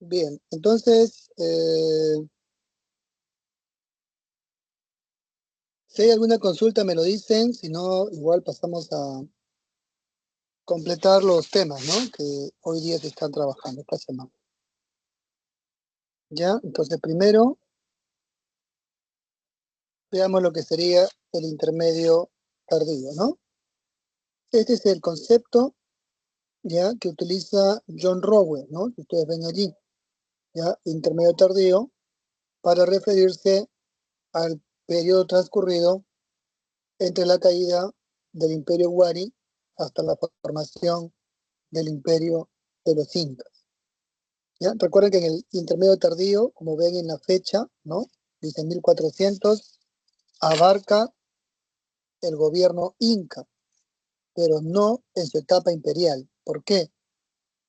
Bien, entonces, si hay alguna consulta me lo dicen, si no, igual pasamos a completar los temas, ¿no? Que hoy día se están trabajando, esta semana. ¿Ya? Entonces, primero, veamos lo que sería el intermedio tardío, ¿no? Este es el concepto, ¿ya? Que utiliza John Rowe, ¿no? Que ustedes ven allí, ¿ya? Intermedio tardío, para referirse al periodo transcurrido entre la caída del Imperio Wari hasta la formación del Imperio de los Incas. ¿Ya? Recuerden que en el intermedio tardío, como ven en la fecha, ¿no? Dice 1400, abarca el gobierno inca, pero no en su etapa imperial. ¿Por qué?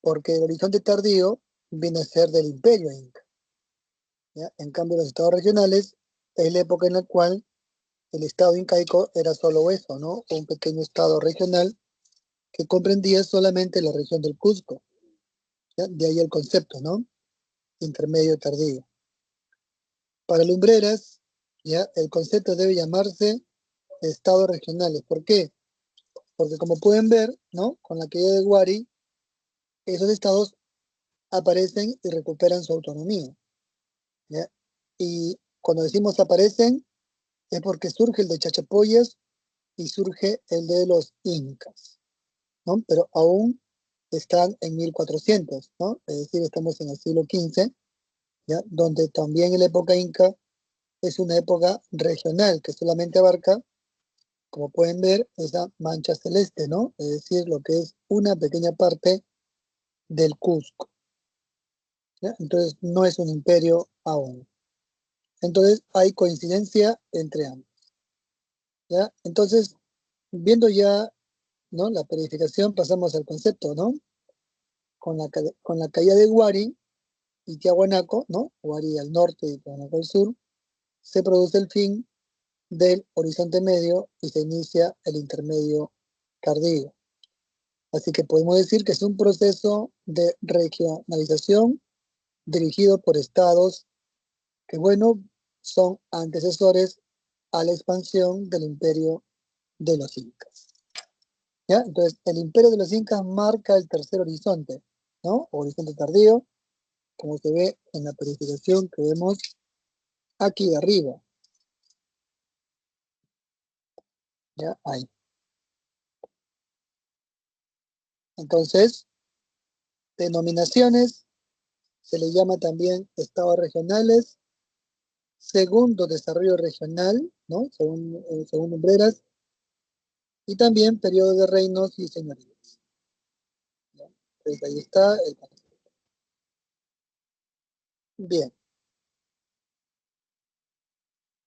Porque el horizonte tardío viene a ser del Imperio Inca. ¿Ya? En cambio, los estados regionales es la época en la cual el estado incaico era solo eso, ¿no? Un pequeño estado regional que comprendía solamente la región del Cusco. ¿Ya? De ahí el concepto, ¿no? Intermedio tardío. Para Lumbreras, ¿ya? El concepto debe llamarse estados regionales. ¿Por qué? Porque como pueden ver, ¿no? Con la caída de Wari, esos estados aparecen y recuperan su autonomía. ¿Ya? Y cuando decimos aparecen, es porque surge el de Chachapoyas y surge el de los incas, ¿no? Pero aún están en 1400, ¿no? Es decir, estamos en el siglo XV, ¿ya? Donde también en la época inca es una época regional que solamente abarca, como pueden ver, esa mancha celeste, ¿no? Es decir, lo que es una pequeña parte del Cusco, ¿ya? Entonces, no es un imperio aún. Entonces, hay coincidencia entre ambos, ¿ya? Entonces, viendo ya, ¿no? La periodificación, pasamos al concepto, ¿no? Con la caída de Huari y Tiahuanaco, ¿no? Huari al norte y Tiahuanaco al sur, se produce el fin del horizonte medio y se inicia el intermedio tardío. Así que podemos decir que es un proceso de regionalización dirigido por estados que, bueno, son antecesores a la expansión del imperio de los incas. ¿Ya? Entonces, el imperio de los incas marca el tercer horizonte, ¿no? Horizonte tardío, como se ve en la periodificación que vemos aquí de arriba. ¿Ya? Ahí. Entonces, denominaciones, se le llama también estados regionales, segundo desarrollo regional, ¿no? Según Umbreras, y también periodo de reinos y señorías. ¿Ya? Entonces ahí está el... Bien,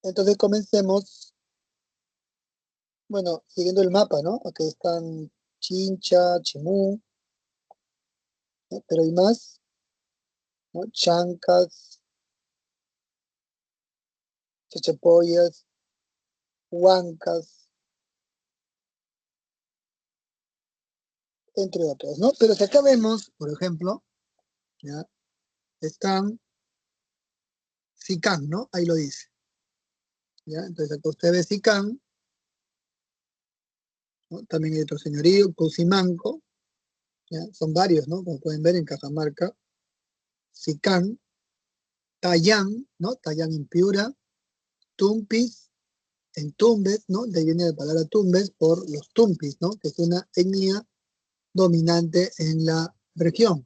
entonces comencemos, bueno, siguiendo el mapa, ¿no? Aquí están Chincha, Chimú, ¿no? Pero hay más, ¿no? Chancas, Chachapoyas, Huancas, entre otros, ¿no? Pero si acá vemos, por ejemplo, ¿ya? Están Sicán, ¿no? Ahí lo dice, ¿ya? Entonces acá usted ve Sicán, ¿no? También hay otro señorío, Cusimanco, ¿ya? Son varios, ¿no? Como pueden ver en Cajamarca, Sicán, Tayán, ¿no? Tayán en Piura, Tumpis, en Tumbes, ¿no? De ahí viene la palabra Tumbes por los Tumpis, ¿no? Que es una etnia dominante en la región,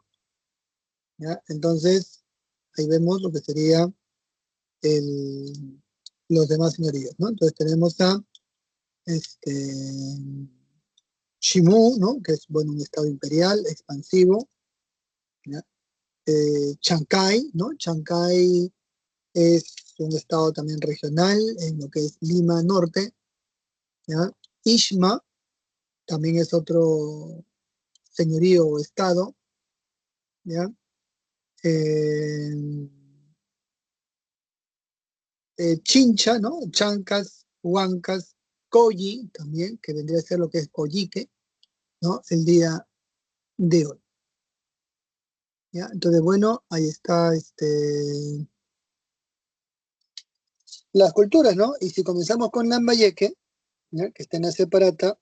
¿ya? Entonces, ahí vemos lo que sería los demás señoríos, ¿no? Entonces tenemos a Shimú, ¿no? Que es, bueno, un estado imperial, expansivo, ¿ya? Chancay, ¿no? Chancay es un estado también regional en lo que es Lima Norte, ¿ya? Ishma también es otro señorío o estado, ¿ya? Eh, Chincha, ¿no? Chancas, Huancas, Colli también, que vendría a ser lo que es Collique, ¿no? El día de hoy. ¿ya? Entonces, bueno, ahí está las culturas, ¿no? Y si comenzamos con Lambayeque, ¿ya? Que está en la separata,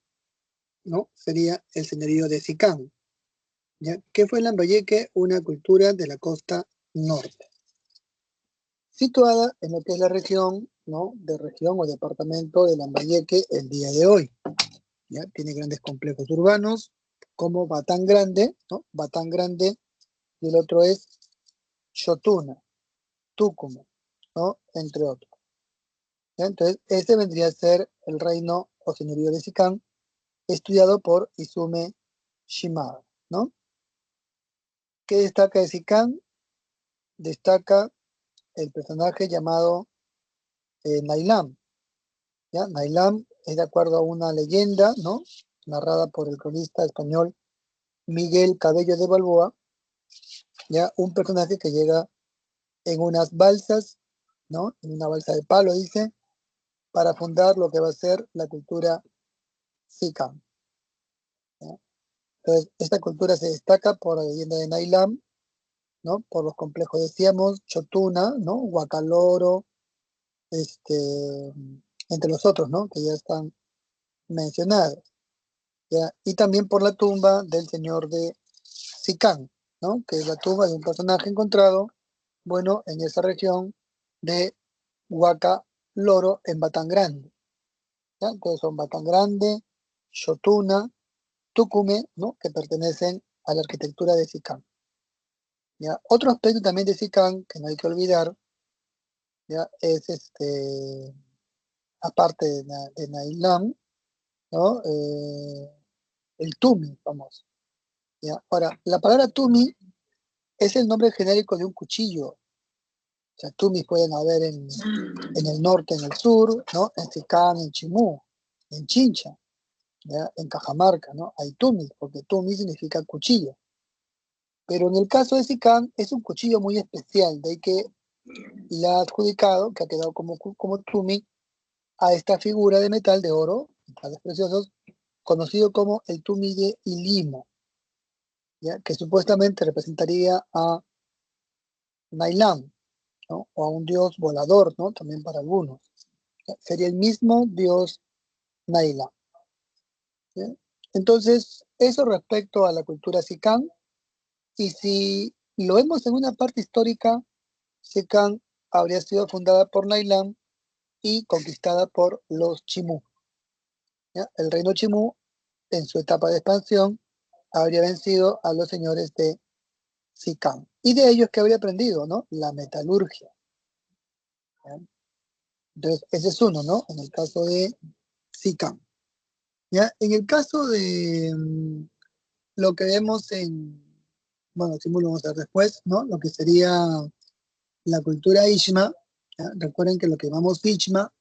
¿no? Sería el señorío de Sicán, ¿ya? ¿Qué fue Lambayeque? Una cultura de la costa norte, situada en lo que es la región, ¿no? De región o departamento de Lambayeque el día de hoy, ¿ya? Tiene grandes complejos urbanos, como Batán Grande, ¿no? Batán Grande, y el otro es Chotuna, Tucumán, ¿no? Entre otros. ¿Ya? Entonces, este vendría a ser el reino o señorío de Sicán, estudiado por Izume Shimada, ¿no? ¿Qué destaca de Sicán? Destaca el personaje llamado Nailam, ¿ya? Nailam es de acuerdo a una leyenda, ¿no? Narrada por el cronista español Miguel Cabello de Balboa, ¿ya? Un personaje que llega en unas balsas, ¿no? En una balsa de palo, dice, para fundar lo que va a ser la cultura Sicán, ¿ya? Entonces, esta cultura se destaca por la leyenda de Nailam, ¿no? Por los complejos, decíamos, Chotuna, ¿no? Huacaloro, este, entre los otros, ¿no? Que ya están mencionados, ¿ya? Y también por la tumba del señor de Sicán, ¿no? Que es la tumba de un personaje encontrado, bueno, en esa región de Huacaloro, en Batán Grande, ¿ya? Entonces son Batán Grande, Chotuna, Tucumé, ¿no? Que pertenecen a la arquitectura de Sicán, ¿ya? Otro aspecto también de Sicán que no hay que olvidar, ¿ya? Es aparte de Nailam, ¿no? El Tumi, famoso, ¿ya? Ahora, la palabra Tumi es el nombre genérico de un cuchillo. O sea, Tumis pueden haber en el norte, en el sur, ¿no? En Sicán, en Chimú, en Chincha, ¿ya? En Cajamarca, ¿no? Hay Tumis, porque Tumi significa cuchillo. Pero en el caso de Sicán es un cuchillo muy especial, de ahí que le ha adjudicado, que ha quedado como Tumi, a esta figura de metal de oro, metales preciosos, conocido como el Tumi de Ilimo, ¿ya? Que supuestamente representaría a Nailam, ¿no? O a un dios volador, ¿no? También para algunos. ¿Ya? Sería el mismo dios Nailam, ¿ya? Entonces, eso respecto a la cultura Sicán, y si lo vemos en una parte histórica, Sicán habría sido fundada por Nailam y conquistada por los Chimú, ¿ya? El reino Chimú, en su etapa de expansión, habría vencido a los señores de Sicán. Y de ellos que habría aprendido, ¿no? La metalurgia, ¿ya? Entonces, ese es uno, ¿no? En el caso de Sicán, ¿ya? En el caso de lo que vemos en, bueno, sí lo vamos a ver después, ¿no? Lo que sería la cultura Ishma, ¿ya? Recuerden que lo que llamamos Ishma,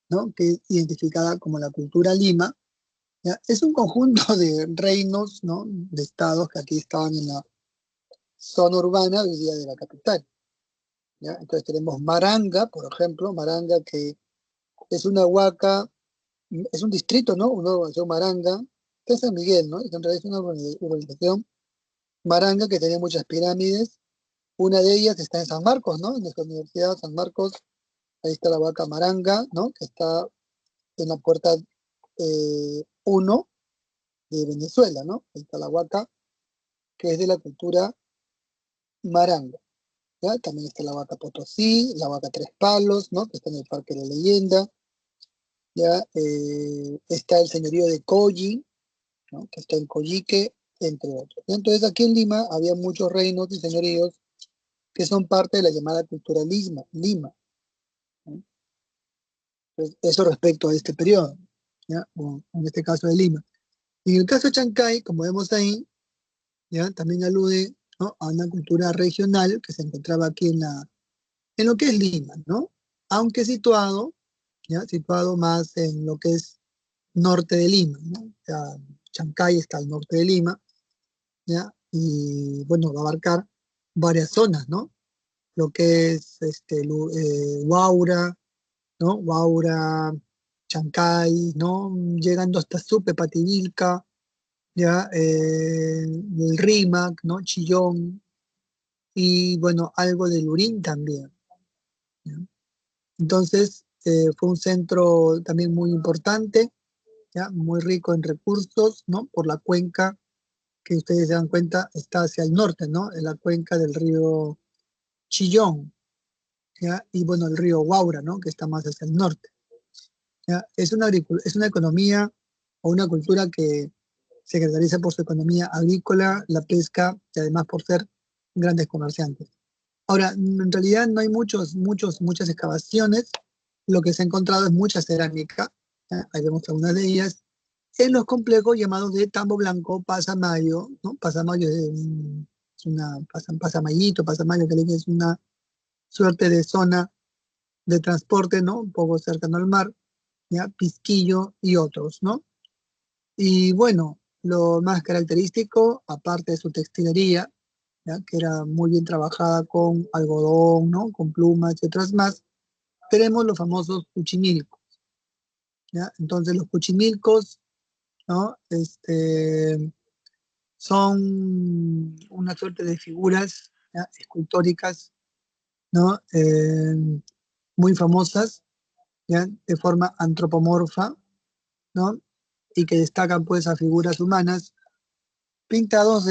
¿no? Que es identificada como la cultura Lima, ¿ya? Es un conjunto de reinos, ¿no? De estados que aquí estaban en la zona urbana hoy día de la capital, ¿ya? Entonces tenemos Maranga, por ejemplo, Maranga que es una huaca, es un distrito, ¿no? Una urbanización Maranga, que es San Miguel, ¿no? En realidad es una urbanización Maranga que tiene muchas pirámides. Una de ellas está en San Marcos, ¿no? En nuestra Universidad San Marcos, ahí está la huaca Maranga, ¿no? Que está en la puerta 1 de Venezuela, ¿no? Ahí está la huaca, que es de la cultura Maranga, ¿ya? También está la vaca Potosí, la vaca Tres Palos, ¿no? Que está en el Parque de la Leyenda, ¿ya? Está el señorío de Coyi, ¿no? Que está en Coyique, entre otros. Entonces aquí en Lima había muchos reinos y señoríos que son parte de la llamada cultura Lima, ¿no? Entonces, eso respecto a este periodo, ¿ya? O en este caso de Lima. En el caso de Chancay, como vemos ahí, ¿ya? También alude, ¿no? A una cultura regional que se encontraba aquí en lo que es Lima, ¿no? Aunque situado, ¿ya? Situado más en lo que es norte de Lima, ¿no? O sea, Chancay está al norte de Lima, ¿ya? Y bueno, va a abarcar varias zonas, ¿no? Lo que es Huaura, ¿no? Huaura, Chancay, ¿no? Llegando hasta Supe, Pativilca, ¿ya? El Rímac, ¿no? Chillón, y bueno, algo de Lurín también, ¿ya? Entonces, fue un centro también muy importante, ¿ya? Muy rico en recursos, ¿no? Por la cuenca que ustedes se dan cuenta está hacia el norte, ¿no? En la cuenca del río Chillón, ¿ya? Y bueno, el río Guaura, ¿no? Que está más hacia el norte, ¿ya? Es una economía o una cultura que se caracteriza por su economía agrícola, la pesca y además por ser grandes comerciantes. Ahora, en realidad no hay muchas excavaciones. Lo que se ha encontrado es mucha cerámica, ¿ya? Ahí vemos algunas de ellas, en los complejos llamados de Tambo Blanco, Pasamayo, ¿no? Pasamayo es una, Pasamayo, que es una suerte de zona de transporte, ¿no? Un poco cercano al mar, ¿ya? Pisquillo y otros, ¿no? Y bueno, lo más característico, aparte de su textilería, ¿ya? Que era muy bien trabajada con algodón, ¿no? Con plumas y otras más, tenemos los famosos cuchimilcos, ¿ya? Entonces los cuchimilcos, ¿no? Son una suerte de figuras, ¿ya? Escultóricas, ¿no? Muy famosas, ¿ya? De forma antropomorfa, ¿no? Y que destacan pues a figuras humanas pintados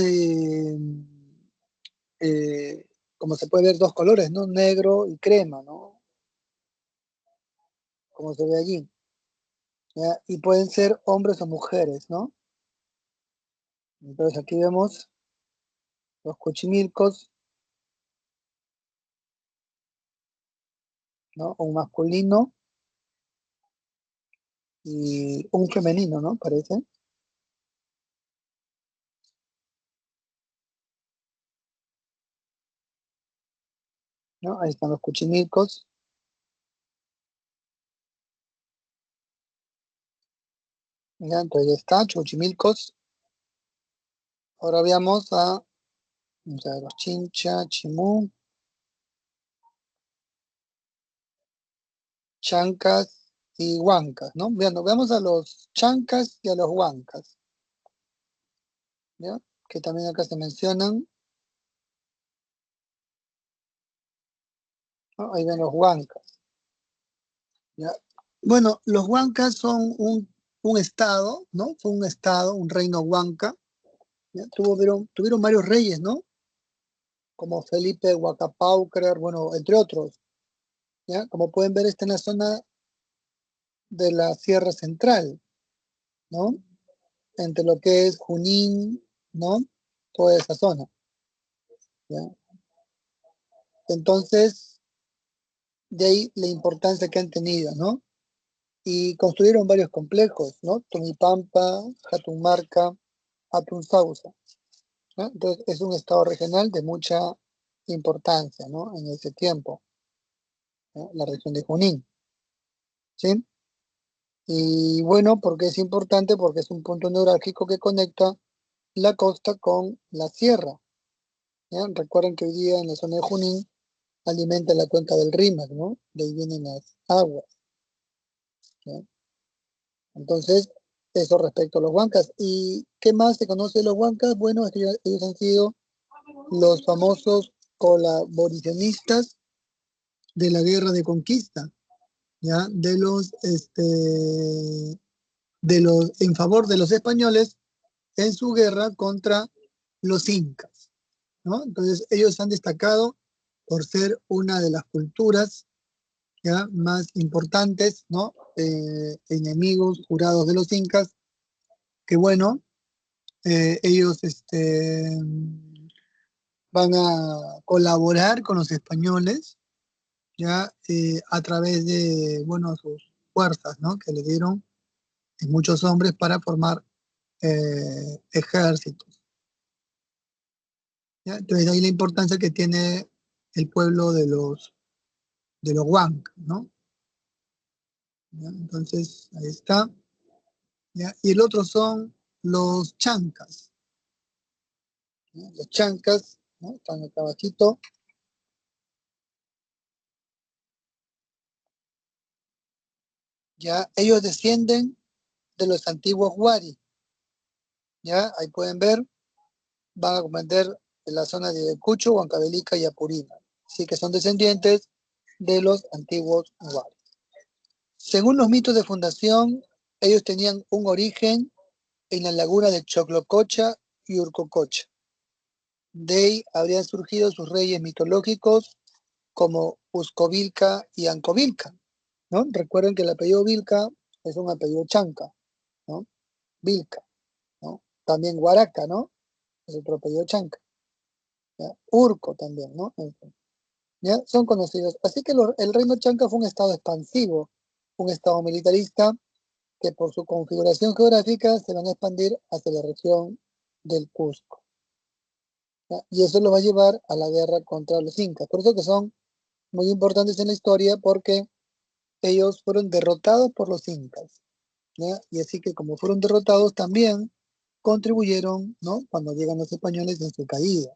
como se puede ver, dos colores, ¿no? Negro y crema, ¿no? Como se ve allí, ¿ya? Y pueden ser hombres o mujeres, ¿no? Entonces aquí vemos los cuchimilcos, ¿no? Un masculino y un femenino, ¿no? Parece, ¿no? Ahí están los cuchimilcos, ¿ya? Entonces ya está, cuchimilcos. Ahora veamos a, vamos a ver, los chincha, chimú, chancas y huancas, ¿no? Veamos a los chancas y a los huancas, ¿ya? Que también acá se mencionan, ¿no? Ahí ven los huancas, ¿ya? Bueno, los huancas son un estado, ¿no? Fue un estado, un reino huanca, ¿ya? Tuvieron varios reyes, ¿no? Como Felipe Huacapaucar, bueno, entre otros, ¿ya? Como pueden ver, está en la zona de la Sierra Central, ¿no? Entre lo que es Junín, ¿no? Toda esa zona, ¿ya? Entonces, de ahí la importancia que han tenido, ¿no? Y construyeron varios complejos, ¿no? Tomipampa, Jatumarca, Atunzausa, ¿no? Entonces, es un estado regional de mucha importancia, ¿no? En ese tiempo, ¿no? La región de Junín, ¿sí? Y bueno, porque es importante, porque es un punto neurálgico que conecta la costa con la sierra, ¿ya? Recuerden que hoy día en la zona de Junín alimenta la cuenca del Rímac, ¿no? De ahí vienen las aguas, ¿ya? Entonces, eso respecto a los huancas. ¿Y qué más se conoce de los huancas? Bueno, es que ellos han sido los famosos colaboracionistas de la guerra de conquista, ¿ya? En favor de los españoles en su guerra contra los incas, ¿no? Entonces, ellos han destacado por ser una de las culturas, ¿ya? Más importantes, ¿no? Enemigos jurados de los incas, que bueno, ellos van a colaborar con los españoles, ¿ya? A través de, bueno, sus fuerzas, ¿no? Que le dieron muchos hombres para formar ejércitos, ¿ya? Entonces, de ahí la importancia que tiene el pueblo de los Huancas, ¿no? ¿Ya? Entonces, ahí está, ¿ya? Y el otro son los chancas, ¿no? Los chancas, ¿no? Están acá abajito, ¿ya? Ellos descienden de los antiguos Wari, ¿ya? Ahí pueden ver, van a comprender en la zona de Ayacucho, Huancavelica y Apurímac. Así que son descendientes de los antiguos huares. Según los mitos de fundación, ellos tenían un origen en la laguna de Choclococha y Urcococha. De ahí habrían surgido sus reyes mitológicos como Uscovilca y Ancovilca, ¿no? Recuerden que el apellido Vilca es un apellido chanca, ¿no? Vilca, ¿no? También Huaraca, ¿no? Es otro apellido chanca. ¿Ya? Urco también, ¿no? ¿Ya? Son conocidos. Así que el reino chanca fue un estado expansivo, un estado militarista que por su configuración geográfica se van a expandir hacia la región del Cusco. ¿Ya? Y eso lo va a llevar a la guerra contra los incas. Por eso que son muy importantes en la historia porque ellos fueron derrotados por los incas. ¿Ya? Y así que como fueron derrotados también contribuyeron, ¿no? Cuando llegan los españoles en su caída.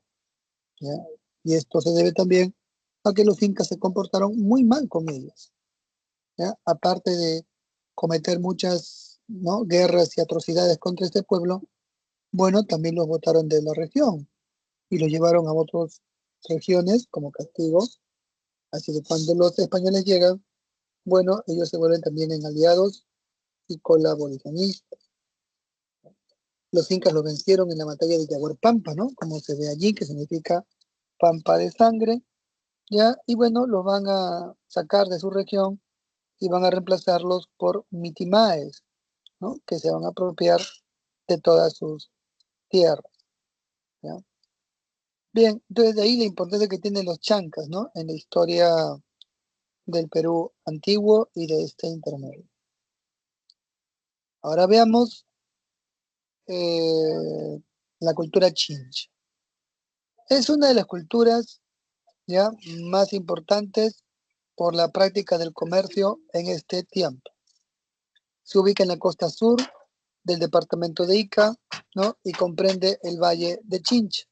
¿Ya? Y esto se debe también a que los incas se comportaron muy mal con ellos. ¿Ya? Aparte de cometer muchas, ¿no?, guerras y atrocidades contra este pueblo, bueno, también los botaron de la región y los llevaron a otras regiones como castigo. Así que cuando los españoles llegan, bueno, ellos se vuelven también en aliados y colaboracionistas. Los incas los vencieron en la batalla de Yaguarpampa, ¿no? Como se ve allí, que significa pampa de sangre, ¿ya? Y bueno, los van a sacar de su región y van a reemplazarlos por mitimaes, ¿no? Que se van a apropiar de todas sus tierras, ¿ya? Bien, entonces de ahí la importancia que tienen los chancas, ¿no? En la historia del Perú antiguo y de este intermedio. Ahora veamos la cultura chincha. Es una de las culturas ya más importantes por la práctica del comercio en este tiempo. Se ubica en la costa sur del departamento de Ica, ¿no? Y comprende el valle de Chincha.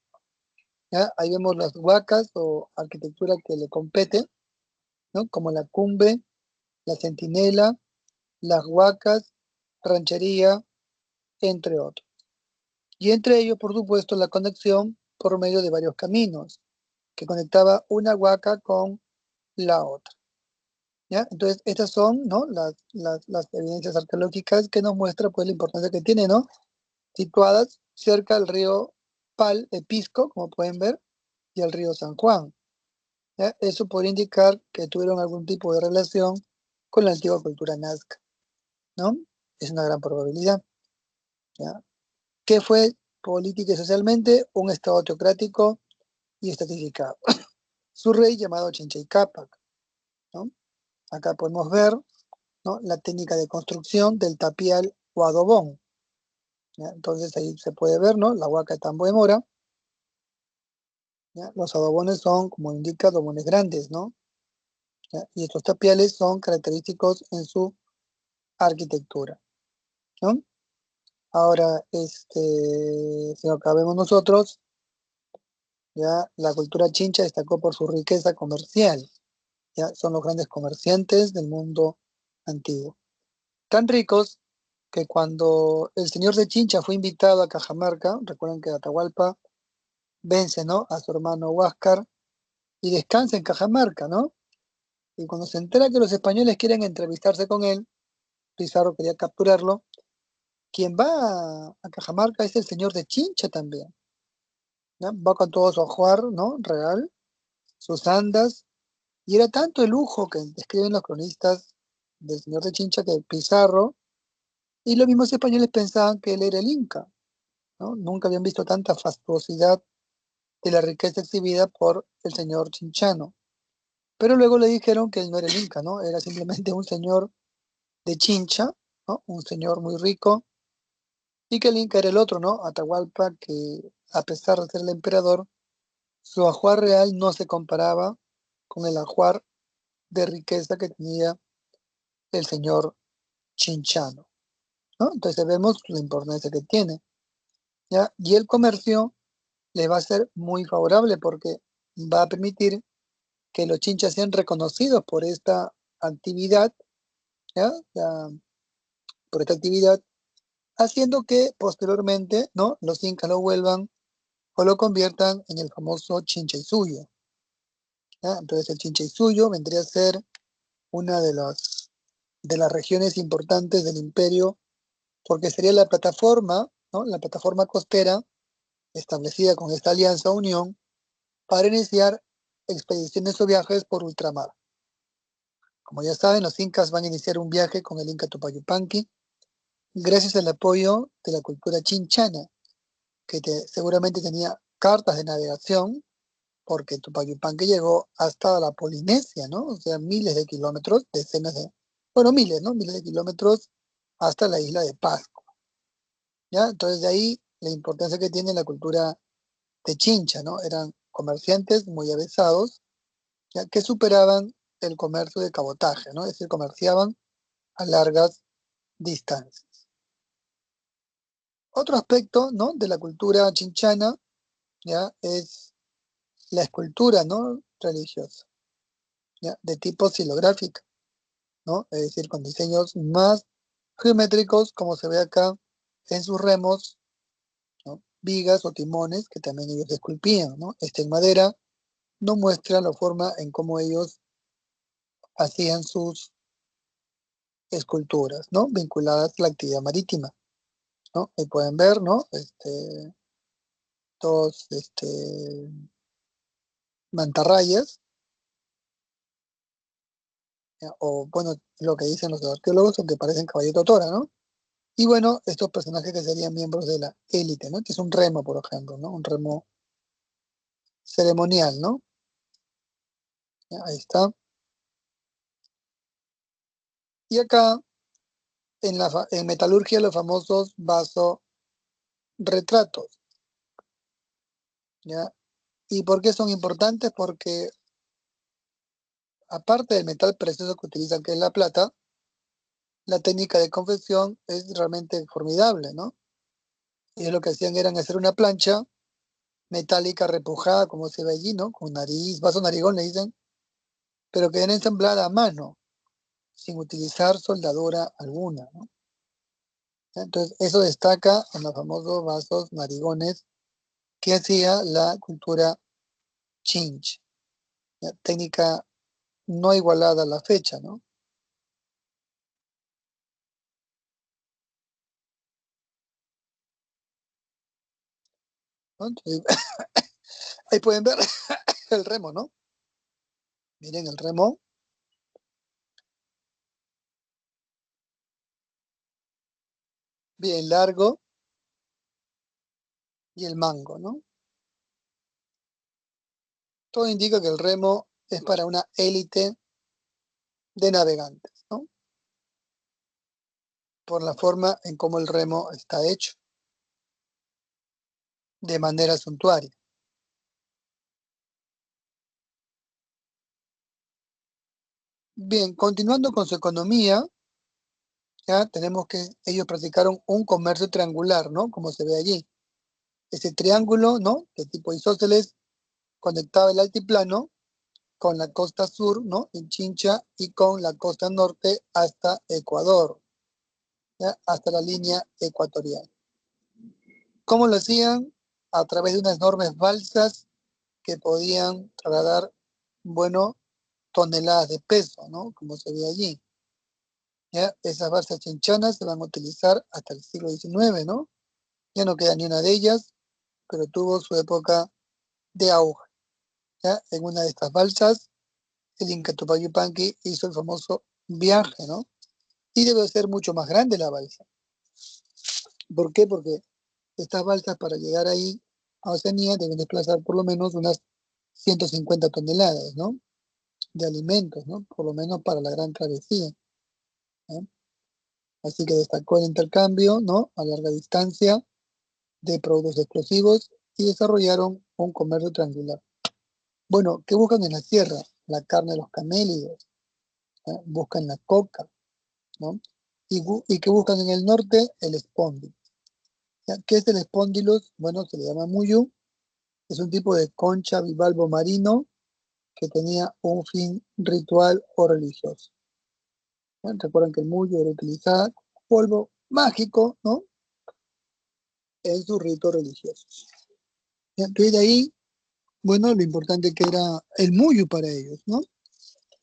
¿Ya? Ahí vemos las huacas o arquitectura que le compete, ¿no? Como la cumbre, la centinela, las huacas, ranchería, entre otros. Y entre ellos, por supuesto, la conexión por medio de varios caminos que conectaba una huaca con la otra. ¿Ya? Entonces, estas son, ¿no?, las evidencias arqueológicas que nos muestran pues, la importancia que tiene, ¿no? Situadas cerca del río Pisco, como pueden ver, y el río San Juan. ¿Ya? Eso podría indicar que tuvieron algún tipo de relación con la antigua cultura nazca, ¿no? Es una gran probabilidad. ¿Ya? ¿Qué fue política y socialmente? Un estado teocrático y estratificado. Su rey llamado Chincha Cápac, ¿no? Acá podemos ver, ¿no?, la técnica de construcción del tapial o adobón. ¿Ya? Entonces ahí se puede ver, ¿no?, la huaca de Tambo de Mora. ¿Ya? Los adobones son, como indica, adobones grandes, ¿no? ¿Ya? Y estos tapiales son característicos en su arquitectura, ¿no? Ahora, si acá vemos nosotros, ya la cultura chincha destacó por su riqueza comercial. ¿Ya? Son los grandes comerciantes del mundo antiguo. Tan ricos que cuando el señor de Chincha fue invitado a Cajamarca, recuerden que Atahualpa vence, ¿no?, a su hermano Huáscar y descansa en Cajamarca, ¿no? Y cuando se entera que los españoles quieren entrevistarse con él, Pizarro quería capturarlo, quien va a Cajamarca es el señor de Chincha también, ¿no? Va con todo su ajuar, ¿no?, real, sus andas, y era tanto el lujo que describen los cronistas del señor de Chincha que Pizarro y los mismos españoles pensaban que él era el Inca, ¿no? Nunca habían visto tanta fastuosidad de la riqueza exhibida por el señor chinchano. Pero luego le dijeron que él no era el Inca, ¿no? Era simplemente un señor de Chincha, ¿no? Un señor muy rico, y que el Inca era el otro, ¿no? Atahualpa, que a pesar de ser el emperador, su ajuar real no se comparaba con el ajuar de riqueza que tenía el señor chinchano, ¿no? Entonces vemos la importancia que tiene, ¿ya? Y el comercio le va a ser muy favorable porque va a permitir que los chinchas sean reconocidos por esta actividad, ¿ya? Por esta actividad, haciendo que posteriormente, ¿no?, los incas lo vuelvan o lo conviertan en el famoso Chinchaysuyo. ¿Ya? Entonces el Chinchaysuyo vendría a ser una de las regiones importantes del imperio, porque sería la plataforma, ¿no? La plataforma costera establecida con esta alianza o unión para iniciar expediciones o viajes por ultramar. Como ya saben, los incas van a iniciar un viaje con el Inca Tupac Yupanqui gracias al apoyo de la cultura chinchana, que seguramente tenía cartas de navegación, porque Tupac Yupanqui llegó hasta la Polinesia, ¿no? O sea, miles de kilómetros, decenas de, bueno, miles, ¿no? Miles de kilómetros hasta la isla de Pascua, ¿ya? Entonces de ahí la importancia que tiene la cultura de Chincha, ¿no? Eran comerciantes muy avesados, ¿ya? Que superaban el comercio de cabotaje, ¿no? Es decir, comerciaban a largas distancias. Otro aspecto, ¿no? De la cultura chinchana, ¿ya? Es la escultura, ¿no? Religiosa, ¿ya? De tipo silográfica, ¿no? Es decir, con diseños más geométricos, como se ve acá en sus remos, ¿no? Vigas o timones que también ellos esculpían, ¿no? Este en madera no muestra la forma en cómo ellos hacían sus esculturas, ¿no? Vinculadas a la actividad marítima, ¿no? Ahí pueden ver, ¿no? Dos, mantarrayas, ¿ya? O bueno, lo que dicen los arqueólogos, son que parecen caballito tora, ¿no? Y bueno, estos personajes que serían miembros de la élite, ¿no? Que es un remo, por ejemplo, ¿no? Un remo ceremonial, ¿no? ¿Ya? Ahí está. Y acá, en metalurgia, los famosos vasorretratos, ¿ya? ¿Y por qué son importantes? Porque aparte del metal precioso que utilizan, que es la plata, la técnica de confección es realmente formidable, ¿no? Y lo que hacían era hacer una plancha metálica repujada, como se ve allí, ¿no? Con nariz, vaso narigón le dicen, pero que era ensamblada a mano, sin utilizar soldadura alguna, ¿no? Entonces, eso destaca en los famosos vasos narigones que hacía la cultura Chinch, ¿ya? Técnica no igualada a la fecha, ¿no? ¿No? Entonces, ahí pueden ver el remo, ¿no? Miren el remo, bien largo, y el mango, ¿no? Todo indica que el remo es para una élite de navegantes, ¿no? Por la forma en cómo el remo está hecho, de manera suntuaria. Bien, continuando con su economía, ya tenemos que ellos practicaron un comercio triangular, ¿no? Como se ve allí. Ese triángulo, ¿no? De tipo isósceles conectaba el altiplano con la costa sur, ¿no? En Chincha y con la costa norte hasta Ecuador, ¿ya? Hasta la línea ecuatorial. ¿Cómo lo hacían? A través de unas enormes balsas que podían trasladar, bueno, toneladas de peso, ¿no? Como se ve allí. ¿Ya? Esas balsas chinchanas se van a utilizar hasta el siglo XIX, ¿no? Ya no queda ni una de ellas, pero tuvo su época de auge, ¿ya? En una de estas balsas, el Inca Tupac Yupanqui hizo el famoso viaje, ¿no? Y debe ser mucho más grande la balsa. ¿Por qué? Porque estas balsas para llegar ahí a Oceanía deben desplazar por lo menos unas 150 toneladas, ¿no? De alimentos, ¿no? Por lo menos para la gran travesía, ¿no? Así que destacó el intercambio, ¿no? A larga distancia de productos explosivos y desarrollaron un comercio triangular. Bueno, ¿qué buscan en la sierra? La carne de los camélidos, ¿eh? Buscan la coca, ¿no? ¿Y qué buscan en el norte? El espóndil. ¿Ya? ¿Qué es el espóndilus? Bueno, se le llama muyu, es un tipo de concha bivalvo marino que tenía un fin ritual o religioso. ¿Ya? Recuerden que el muyu era utilizado como polvo mágico, ¿no? En sus ritos religiosos. Entonces de ahí, bueno, lo importante que era el muyu para ellos, ¿no?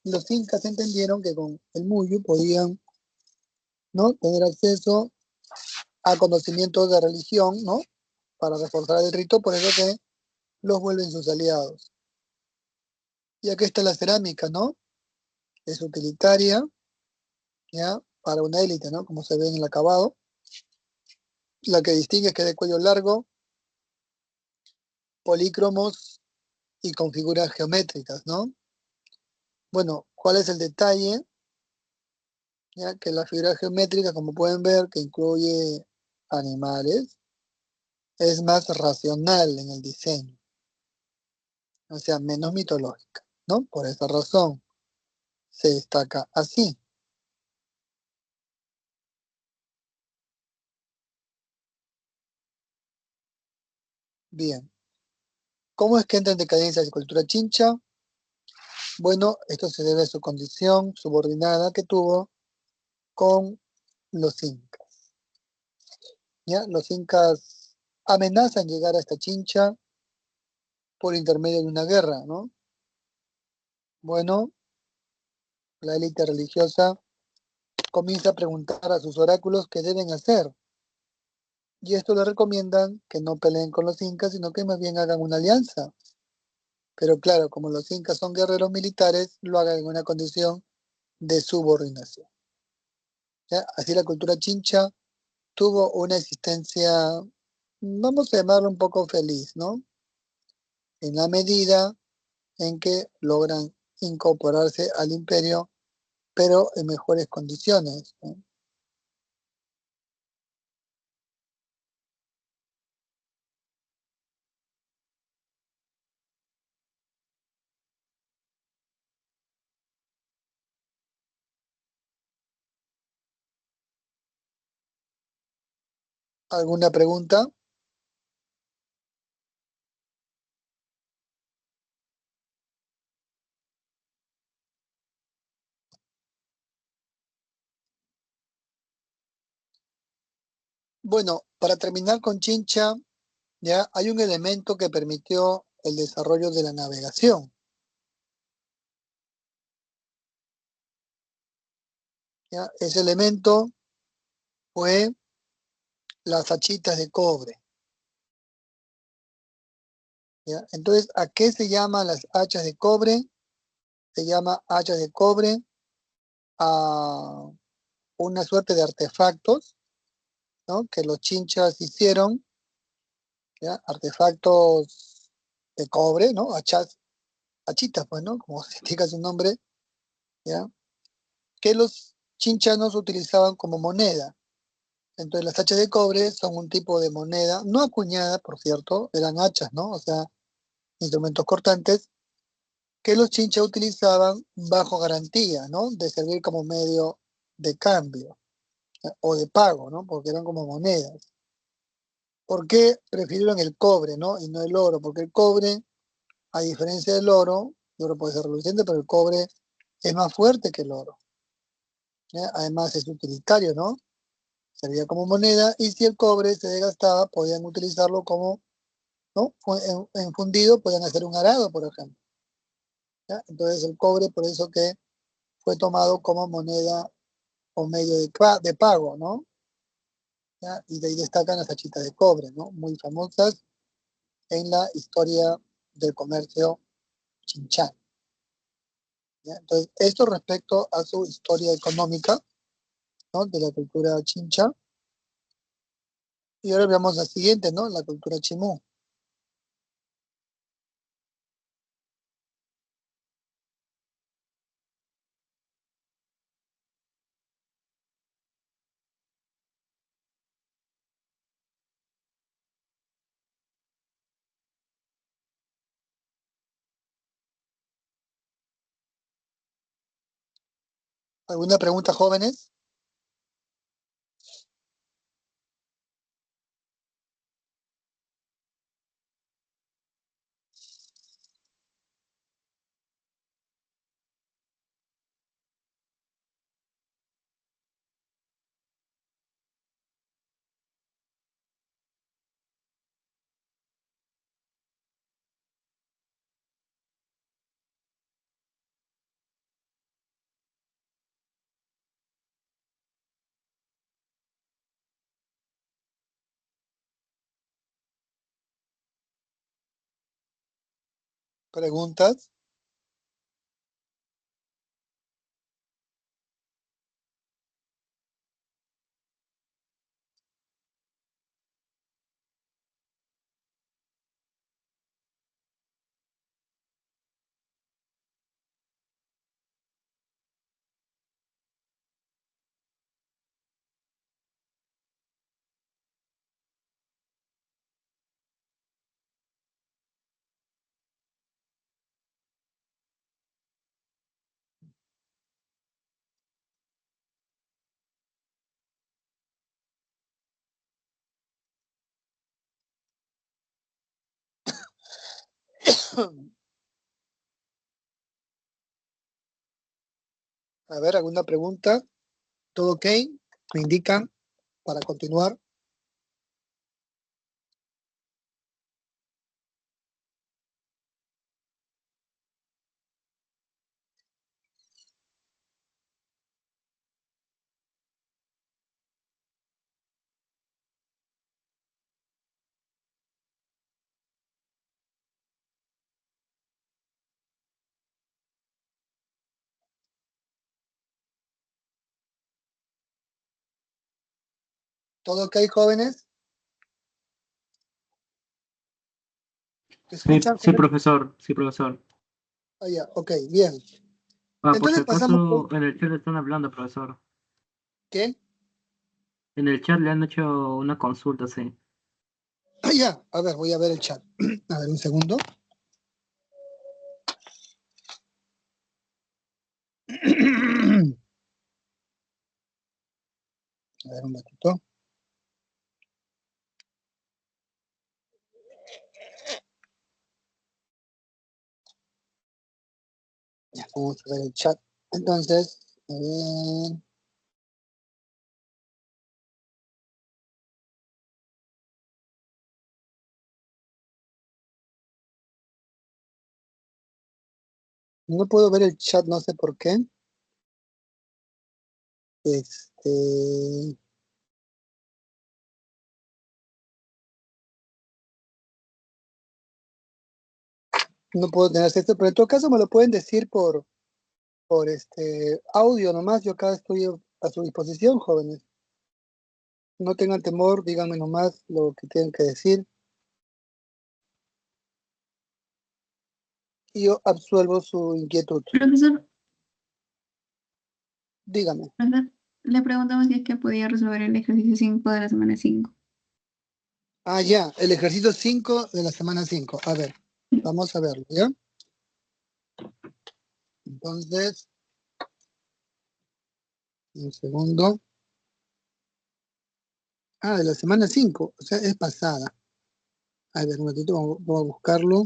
Los incas entendieron que con el muyu podían, ¿no?, tener acceso a conocimientos de religión, ¿no?, para reforzar el rito, por eso que los vuelven sus aliados. Y aquí está la cerámica, ¿no? Es utilitaria, ¿ya? Para una élite, ¿no? Como se ve en el acabado. La que distingue es que es de cuello largo, polícromos y con figuras geométricas, ¿no? Bueno, ¿cuál es el detalle? Ya que la figura geométrica, como pueden ver, que incluye animales, es más racional en el diseño, o sea, menos mitológica, ¿no? Por esa razón se destaca así. Bien, ¿cómo es que entra en decadencia la cultura chincha? Bueno, esto se debe a su condición subordinada que tuvo con los incas. ¿Ya? Los incas amenazan llegar a esta chincha por intermedio de una guerra, ¿no? Bueno, la élite religiosa comienza a preguntar a sus oráculos qué deben hacer. Y esto le recomiendan que no peleen con los incas, sino que más bien hagan una alianza. Pero claro, como los incas son guerreros militares, lo hagan en una condición de subordinación. ¿Ya? Así la cultura chincha tuvo una existencia, vamos a llamarlo un poco feliz, ¿no? En la medida en que logran incorporarse al imperio, pero en mejores condiciones, ¿no? ¿Alguna pregunta? Bueno, para terminar con Chincha, ya hay un elemento que permitió el desarrollo de la navegación. ¿Ya? Ese elemento fue las hachitas de cobre. ¿Ya? Entonces, ¿a qué se llaman las hachas de cobre? Se llama hachas de cobre a una suerte de artefactos, ¿no?, que los chinchas hicieron, ¿ya? Artefactos de cobre, ¿no? Hachas, hachitas, pues, ¿no? Como se indica su nombre, ¿ya? Que los chinchanos utilizaban como moneda. Entonces las hachas de cobre son un tipo de moneda, no acuñada, por cierto, eran hachas, ¿no? O sea, instrumentos cortantes que los chinchas utilizaban bajo garantía, ¿no? De servir como medio de cambio, o de pago, ¿no? Porque eran como monedas. ¿Por qué prefirieron el cobre, ¿no? Y no el oro? Porque el cobre, a diferencia del oro, el oro puede ser reluciente, pero el cobre es más fuerte que el oro, ¿ya? Además es utilitario, ¿no? Servía como moneda y si el cobre se desgastaba, podían utilizarlo como, ¿no?, en fundido, podían hacer un arado, por ejemplo, ¿ya? Entonces el cobre, por eso que fue tomado como moneda o medio de pago, ¿no? ¿Ya? Y de ahí destacan las hachitas de cobre, ¿no? Muy famosas en la historia del comercio chinchán, ¿ya? Entonces, esto respecto a su historia económica, ¿no?, de la cultura chincha. Y ahora veamos la siguiente, ¿no? La cultura chimú. ¿Alguna pregunta, jóvenes? ¿Preguntas? A ver, ¿alguna pregunta? ¿Todo ok? ¿Me indican para continuar? ¿Todo ok, jóvenes? ¿Me Sí, escuchan, sí, jóvenes? profesor. Sí, profesor. Ah, ya, ok, bien. Por si Entonces pasamos acaso, con... en el chat le están hablando, profesor. ¿Qué? En el chat le han hecho una consulta, sí. Ah, ya, a ver, voy a ver el chat. A ver, un segundo. A ver, un ratito. Ya, vamos a ver el chat. Entonces, a ver. No puedo ver el chat, no sé por qué. Este, no puedo tener esto, pero en todo caso me lo pueden decir por audio nomás. Yo acá estoy a su disposición, jóvenes. No tengan temor, díganme nomás lo que tienen que decir y yo absuelvo su inquietud. Profesor, Dígame. ¿verdad? Le preguntamos si es que podía resolver el ejercicio 5 de la semana 5. Ah, ya, el ejercicio 5 de la semana 5. A ver, vamos a verlo, ¿ya? Entonces, un segundo. Ah, de la semana 5, o sea, es pasada. A ver, un ratito, voy a buscarlo.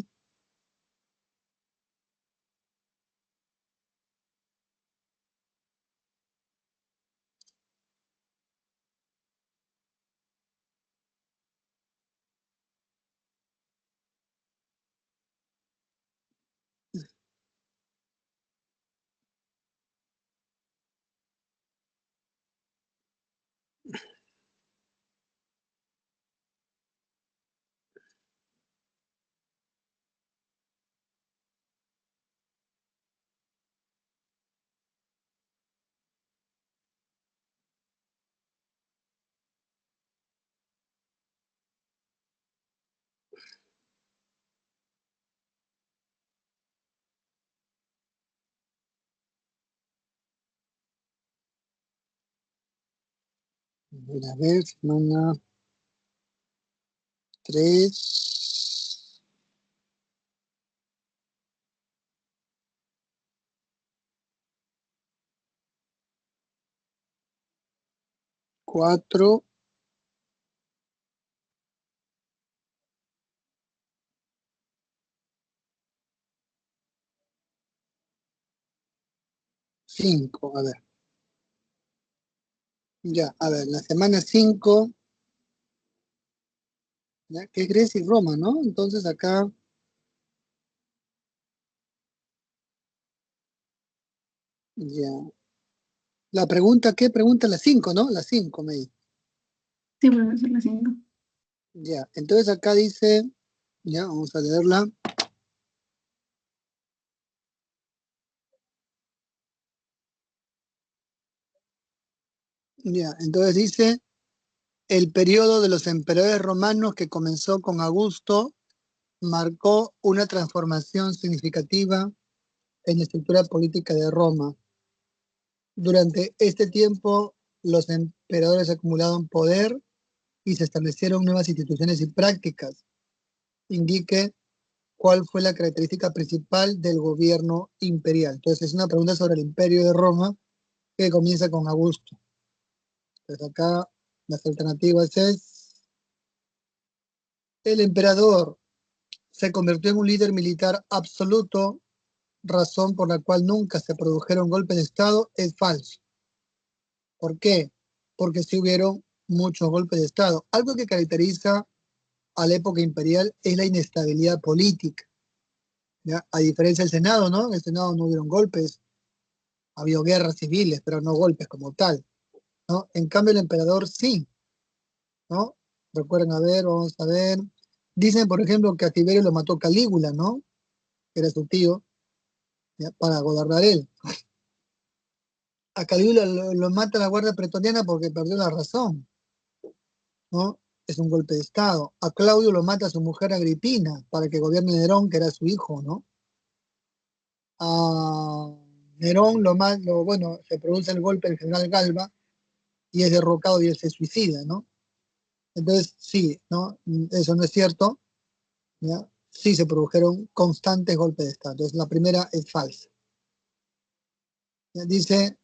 A ver, semana 3, 4, 5. A ver, ya, a ver, la semana 5, ya, que es Grecia y Roma, ¿no? Entonces acá, ya. La pregunta, ¿qué pregunta? La 5, ¿no? La 5 me dice. Sí, profesor, la 5. Ya, entonces acá dice, ya, vamos a leerla. Ya, entonces dice, el periodo de los emperadores romanos que comenzó con Augusto marcó una transformación significativa en la estructura política de Roma. Durante este tiempo, los emperadores acumularon poder y se establecieron nuevas instituciones y prácticas. Indique cuál fue la característica principal del gobierno imperial. Entonces, es una pregunta sobre el imperio de Roma que comienza con Augusto. Entonces, acá las alternativas es, el emperador se convirtió en un líder militar absoluto, razón por la cual nunca se produjeron golpes de Estado, es falso. ¿Por qué? Porque sí hubieron muchos golpes de Estado. Algo que caracteriza a la época imperial es la inestabilidad política, ¿ya? A diferencia del Senado, ¿no? En el Senado no hubieron golpes, había guerras civiles, pero no golpes como tal, ¿no? En cambio, el emperador sí, ¿no? Recuerden, a ver, vamos a ver. Dicen, por ejemplo, que a Tiberio lo mató Calígula, ¿no? Que era su tío, ¿ya? Para gobernar él. A Calígula lo mata la Guardia Pretoriana porque perdió la razón, ¿no? Es un golpe de Estado. A Claudio lo mata su mujer Agripina para que gobierne Nerón, que era su hijo, ¿no? A Nerón bueno, se produce el golpe del general Galba y es derrocado y él se suicida, ¿no? Entonces, sí, ¿no? Eso no es cierto, ¿ya? Sí se produjeron constantes golpes de Estado. Entonces, la primera es falsa. ¿Ya? Dice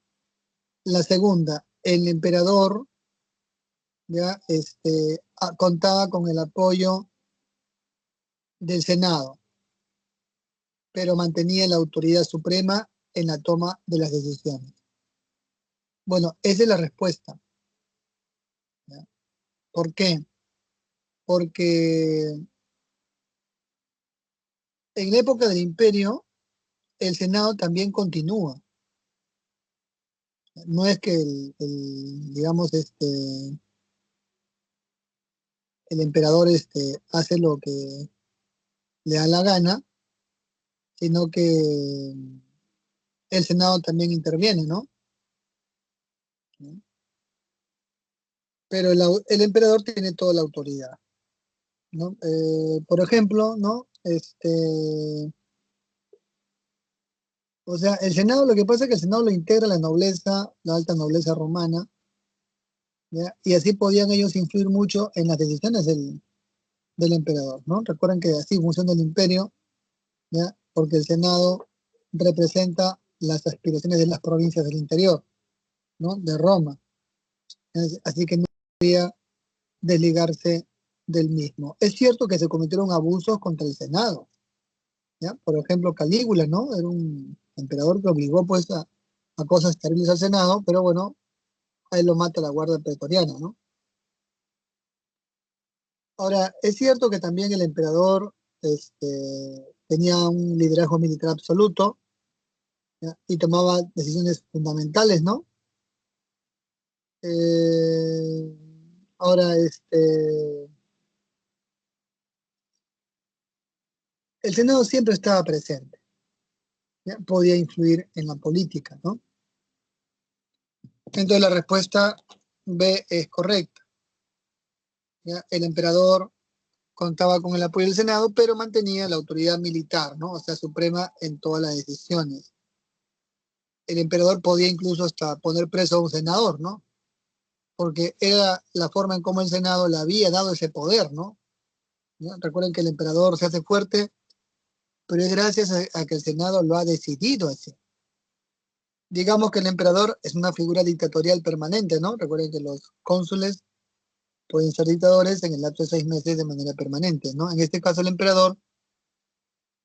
la segunda, el emperador, ¿ya? Contaba con el apoyo del Senado, pero mantenía la autoridad suprema en la toma de las decisiones. Bueno, esa es la respuesta, ¿ya? ¿Por qué? Porque en la época del imperio, el Senado también continúa. No es que digamos, el emperador hace lo que le da la gana, sino que el Senado también interviene, ¿no? Pero el emperador tiene toda la autoridad, ¿no? Por ejemplo, ¿no? O sea, el Senado, lo que pasa es que el Senado lo integra la nobleza, la alta nobleza romana, ¿ya? Y así podían ellos influir mucho en las decisiones del emperador, ¿no? Recuerden que así funciona el imperio, ¿ya? Porque el Senado representa las aspiraciones de las provincias del interior, ¿no? De Roma. Así que no podía desligarse del mismo. Es cierto que se cometieron abusos contra el Senado, ¿ya? Por ejemplo, Calígula, ¿no? Era un emperador que obligó pues a cosas terribles al Senado, pero bueno, a él lo mata la Guardia Pretoriana, ¿no? Ahora, es cierto que también el emperador tenía un liderazgo militar absoluto, ¿ya? Y tomaba decisiones fundamentales, ¿no? Eh, ahora, el Senado siempre estaba presente, ¿ya? Podía influir en la política, ¿no? Entonces la respuesta B es correcta, ¿ya? El emperador contaba con el apoyo del Senado, pero mantenía la autoridad militar, ¿no? O sea, suprema en todas las decisiones. El emperador podía incluso hasta poner preso a un senador, ¿no? Porque era la forma en cómo el Senado le había dado ese poder, ¿no? ¿Ya? Recuerden que el emperador se hace fuerte, pero es gracias a que el Senado lo ha decidido así. Digamos que el emperador es una figura dictatorial permanente, ¿no? Recuerden que los cónsules pueden ser dictadores en el lapso de 6 meses de manera permanente, ¿no? En este caso el emperador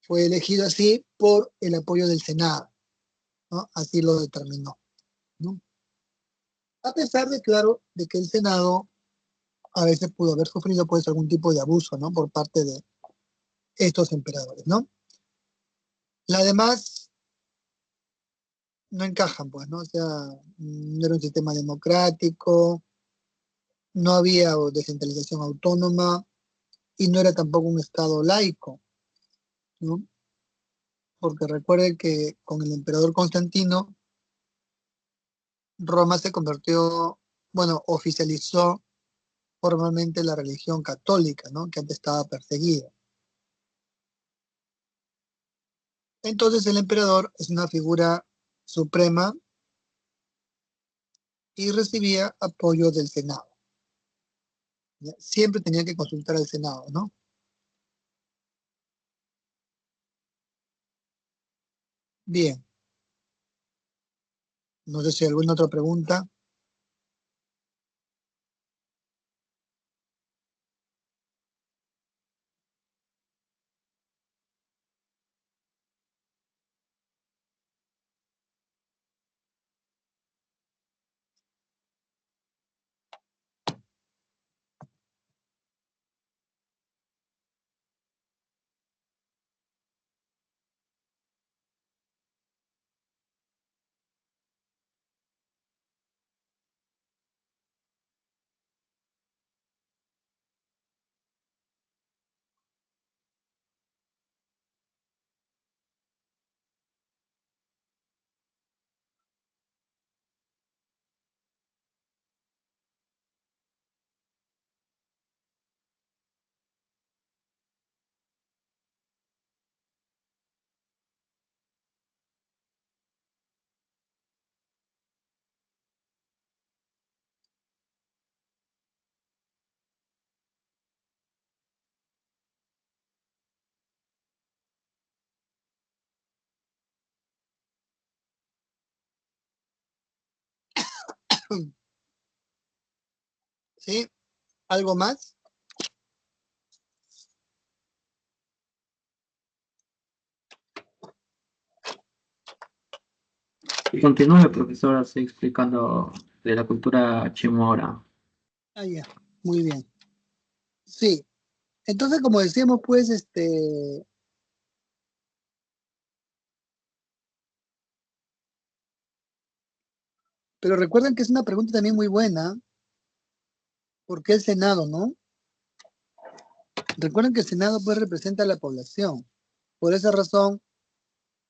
fue elegido así por el apoyo del Senado, ¿no? Así lo determinó, ¿no? A pesar de, claro, de que el Senado a veces pudo haber sufrido pues algún tipo de abuso, ¿no? Por parte de estos emperadores, ¿no? Las demás no encajan, pues, ¿no? O sea, no era un sistema democrático, no había descentralización autónoma y no era tampoco un estado laico, ¿no? Porque recuerde que con el emperador Constantino, Roma se convirtió bueno, oficializó formalmente la religión católica, ¿no? Que antes estaba perseguida. Entonces el emperador es una figura suprema y recibía apoyo del Senado. ¿Ya? Siempre tenía que consultar al Senado, ¿no? Bien, no sé si hay alguna otra pregunta. ¿Sí? ¿Algo más? Y continúe, profesor, así explicando de la cultura chimora. Ah, ya, muy bien. Sí, entonces como decíamos, pues, pero recuerden que es una pregunta también muy buena, ¿por qué el Senado, no? Recuerden que el Senado, pues, representa a la población. Por esa razón,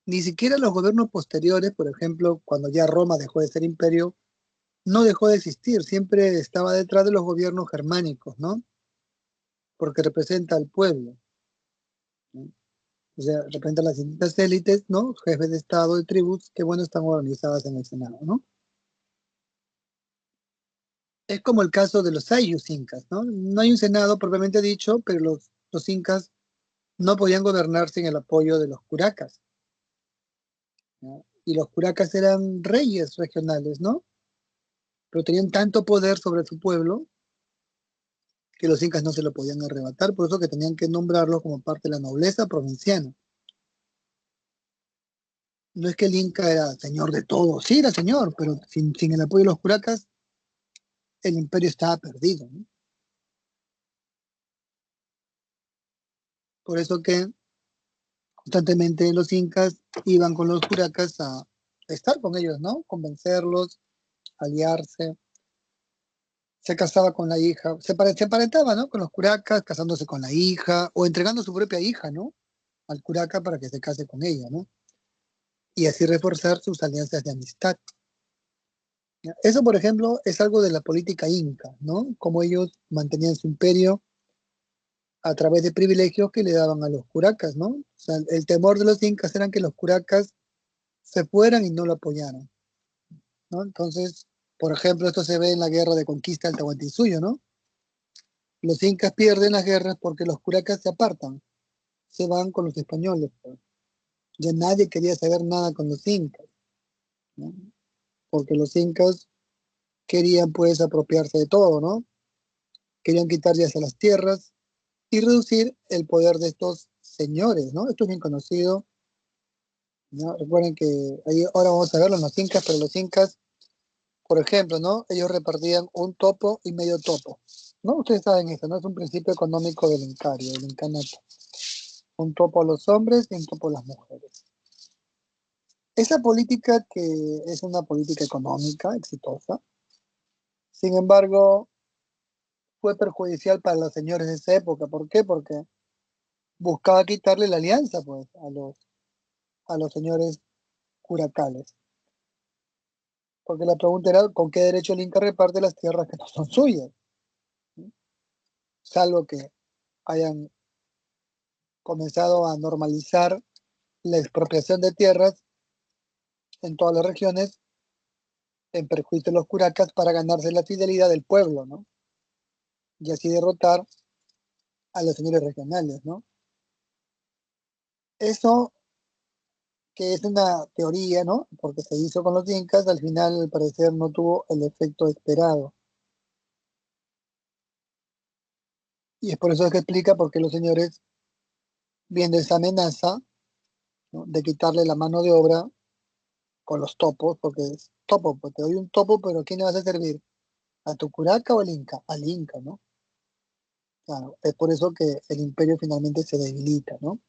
ni siquiera los gobiernos posteriores, por ejemplo, cuando ya Roma dejó de ser imperio, no dejó de existir, siempre estaba detrás de los gobiernos germánicos, ¿no? Porque representa al pueblo, ¿no? O sea, representa a las distintas élites, ¿no? Jefes de Estado, de tribus, que bueno, están organizadas en el Senado, ¿no? Es como el caso de los ayllus incas, ¿no? No hay un Senado propiamente dicho, pero los incas no podían gobernar sin el apoyo de los curacas, ¿no? Y los curacas eran reyes regionales, ¿no? Pero tenían tanto poder sobre su pueblo que los incas no se lo podían arrebatar, por eso que tenían que nombrarlos como parte de la nobleza provinciana. No es que el inca era señor de todo, sí era señor, pero sin el apoyo de los curacas, el imperio estaba perdido, ¿no? Por eso que constantemente los incas iban con los curacas a estar con ellos, ¿no? Convencerlos, aliarse. Se casaba con la hija, se emparentaba, ¿no? Con los curacas, casándose con la hija o entregando su propia hija, ¿no? Al curaca para que se case con ella, ¿no? Y así reforzar sus alianzas de amistad. ¿Ya? Eso, por ejemplo, es algo de la política inca, ¿no? Como ellos mantenían su imperio a través de privilegios que le daban a los curacas, ¿no? O sea, el temor de los incas era que los curacas se fueran y no lo apoyaran, ¿no? Entonces, por ejemplo, esto se ve en la guerra de conquista del Tahuantinsuyo, ¿no? Los incas pierden las guerras porque los curacas se apartan, se van con los españoles, pues. Ya nadie quería saber nada con los incas, ¿no? Porque los incas querían pues apropiarse de todo, ¿no? Querían quitar ya las tierras y reducir el poder de estos señores, ¿no? Esto es bien conocido, ¿no? Recuerden que ahí ahora vamos a verlo en los incas, pero los incas, por ejemplo, ¿no? Ellos repartían un topo y medio topo, ¿no? Ustedes saben eso, ¿no? Es un principio económico del incario, del incanato. Un topo a los hombres y un topo a las mujeres. Esa política que es una política económica exitosa, sin embargo, fue perjudicial para los señores de esa época. ¿Por qué? Porque buscaba quitarle la alianza, pues, a los señores curacales. Porque la pregunta era, ¿con qué derecho el Inca reparte las tierras que no son suyas? Salvo que hayan comenzado a normalizar la expropiación de tierras en todas las regiones en perjuicio de los curacas para ganarse la fidelidad del pueblo, ¿no? Y así derrotar a los señores regionales, ¿no? Eso que es una teoría, ¿no? Porque se hizo con los incas, al final al parecer no tuvo el efecto esperado. Y es por eso que explica por qué los señores, viendo esa amenaza, ¿no?, de quitarle la mano de obra con los topos, porque es topo, pues te doy un topo, pero ¿a quién le vas a servir? ¿A tu curaca o al Inca? Al Inca, ¿no? Claro, es por eso que el imperio finalmente se debilita, ¿no?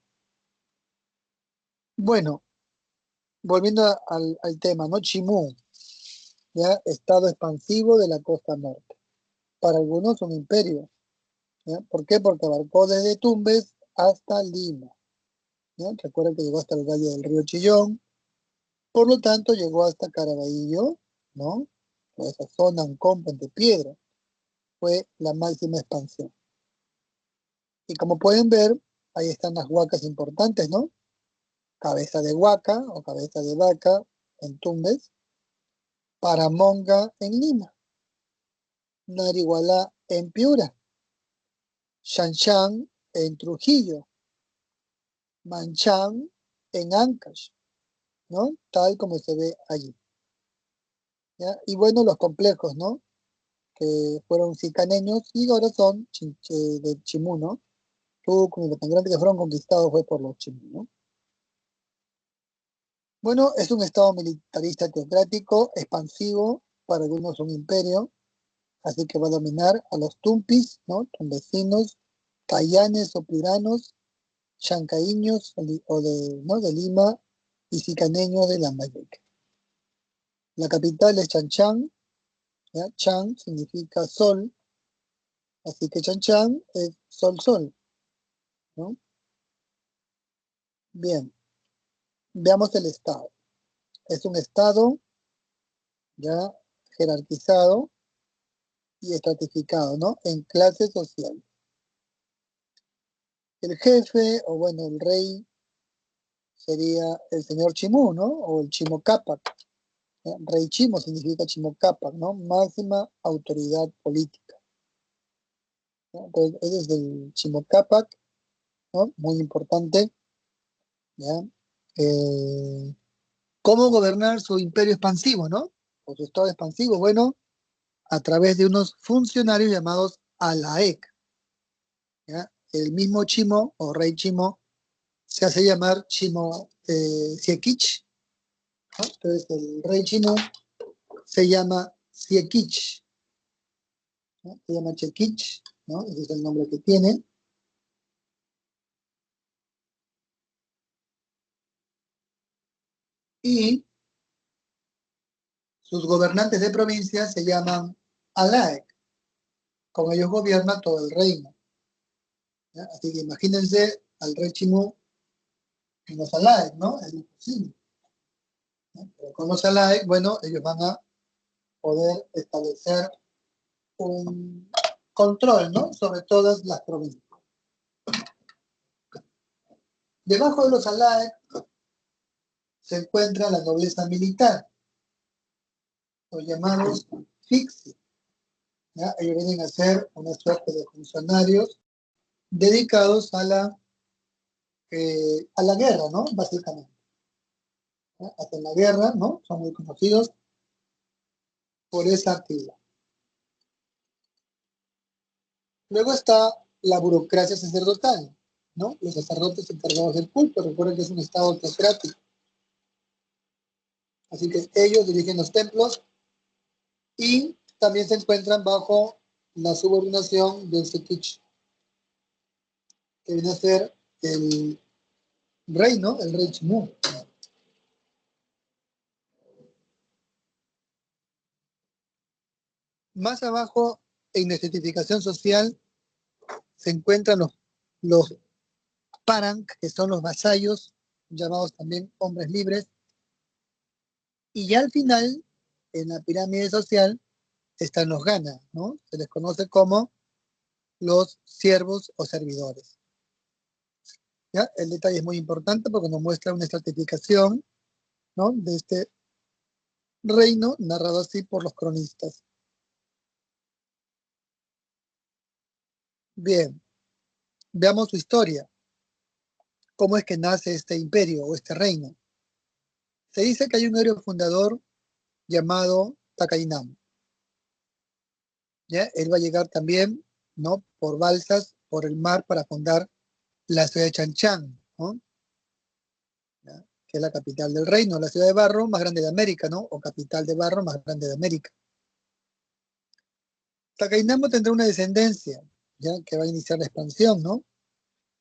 Bueno, volviendo al tema, ¿no? Chimú, ¿ya? Estado expansivo de la costa norte. Para algunos un imperio, ¿ya? ¿Por qué? Porque abarcó desde Tumbes hasta Lima, ¿ya? Recuerden que llegó hasta el valle del río Chillón, por lo tanto llegó hasta Caraballo, ¿no? Toda esa zona, Ancón, Puente Piedra, fue la máxima expansión. Y como pueden ver, ahí están las huacas importantes, ¿no? Cabeza de Huaca o cabeza de vaca en Tumbes, Paramonga en Lima, Narigualá en Piura, Xanxán en Trujillo, Manchán en Ancash, ¿no? Tal como se ve allí, ¿ya? Y bueno, los complejos, ¿no? Que fueron sicaneños y ahora son de Chimú, ¿no? Tucumán y los tan grandes que fueron conquistados fue por los Chimú, ¿no? Bueno, es un estado militarista teocrático, expansivo, para algunos un imperio, así que va a dominar a los tumpis, ¿no? Tumbesinos, cayanes o piranos, chancaíños ¿no?, de Lima y sicaneños de Lambayeque. La capital es Chanchán, ¿ya? Chan significa sol, así que Chanchán es sol, ¿no? Bien, veamos el estado. Es un estado ya jerarquizado y estratificado, ¿no? En clases sociales. El jefe, o bueno, el rey, sería el señor Chimú, ¿no? O el Chimo Cápac. Rey Chimo significa Chimo Cápac, ¿no? Máxima autoridad política, ¿no? Entonces, ese es el Chimo Cápac, ¿no? Muy importante, ¿ya? ¿Cómo gobernar su imperio expansivo, ¿no? O su estado expansivo, bueno, a través de unos funcionarios llamados Alaec, ¿ya? El mismo Chimo o rey Chimo se hace llamar Chimo Siequich, ¿no? Entonces el rey Chimo se llama Siequich, ¿no? Se llama Chequich, ¿no? Ese es el nombre que tiene. Y sus gobernantes de provincia se llaman Alaec. Con ellos gobierna todo el reino, ¿ya? Así que imagínense al rey Chimú en los Alaec, ¿no? Es imposible, ¿no? Pero con los Alaec, bueno, ellos van a poder establecer un control, ¿no?, sobre todas las provincias. Debajo de los Alaec se encuentra la nobleza militar, los llamados Fixi, ¿ya? Ellos vienen a ser una suerte de funcionarios dedicados a la guerra, ¿no? Básicamente, ¿ya? Hacen la guerra, ¿no? Son muy conocidos por esa actividad. Luego está la burocracia sacerdotal, ¿no? Los sacerdotes encargados del culto. Recuerden que es un estado teocrático. Así que ellos dirigen los templos y también se encuentran bajo la subordinación del Sekich, que viene a ser el rey, ¿no? El rey Chimú. Más abajo, en estratificación social, se encuentran los Parang, que son los vasallos, llamados también hombres libres. Y ya al final en la pirámide social están los Gana, ¿no? Se les conoce como los siervos o servidores. ¿Ya? El detalle es muy importante porque nos muestra una estratificación, ¿no?, de este reino narrado así por los cronistas. Bien, veamos su historia. ¿Cómo es que nace este imperio o este reino? Se dice que hay un héroe fundador llamado Takainam. ¿Ya? Él va a llegar también, ¿no?, por balsas, por el mar, para fundar la ciudad de Chanchán, ¿no?, ¿ya?, que es la capital del reino, la ciudad de barro más grande de América, ¿no?, o capital de barro más grande de América. Takainamo tendrá una descendencia, ¿ya?, que va a iniciar la expansión, ¿no?,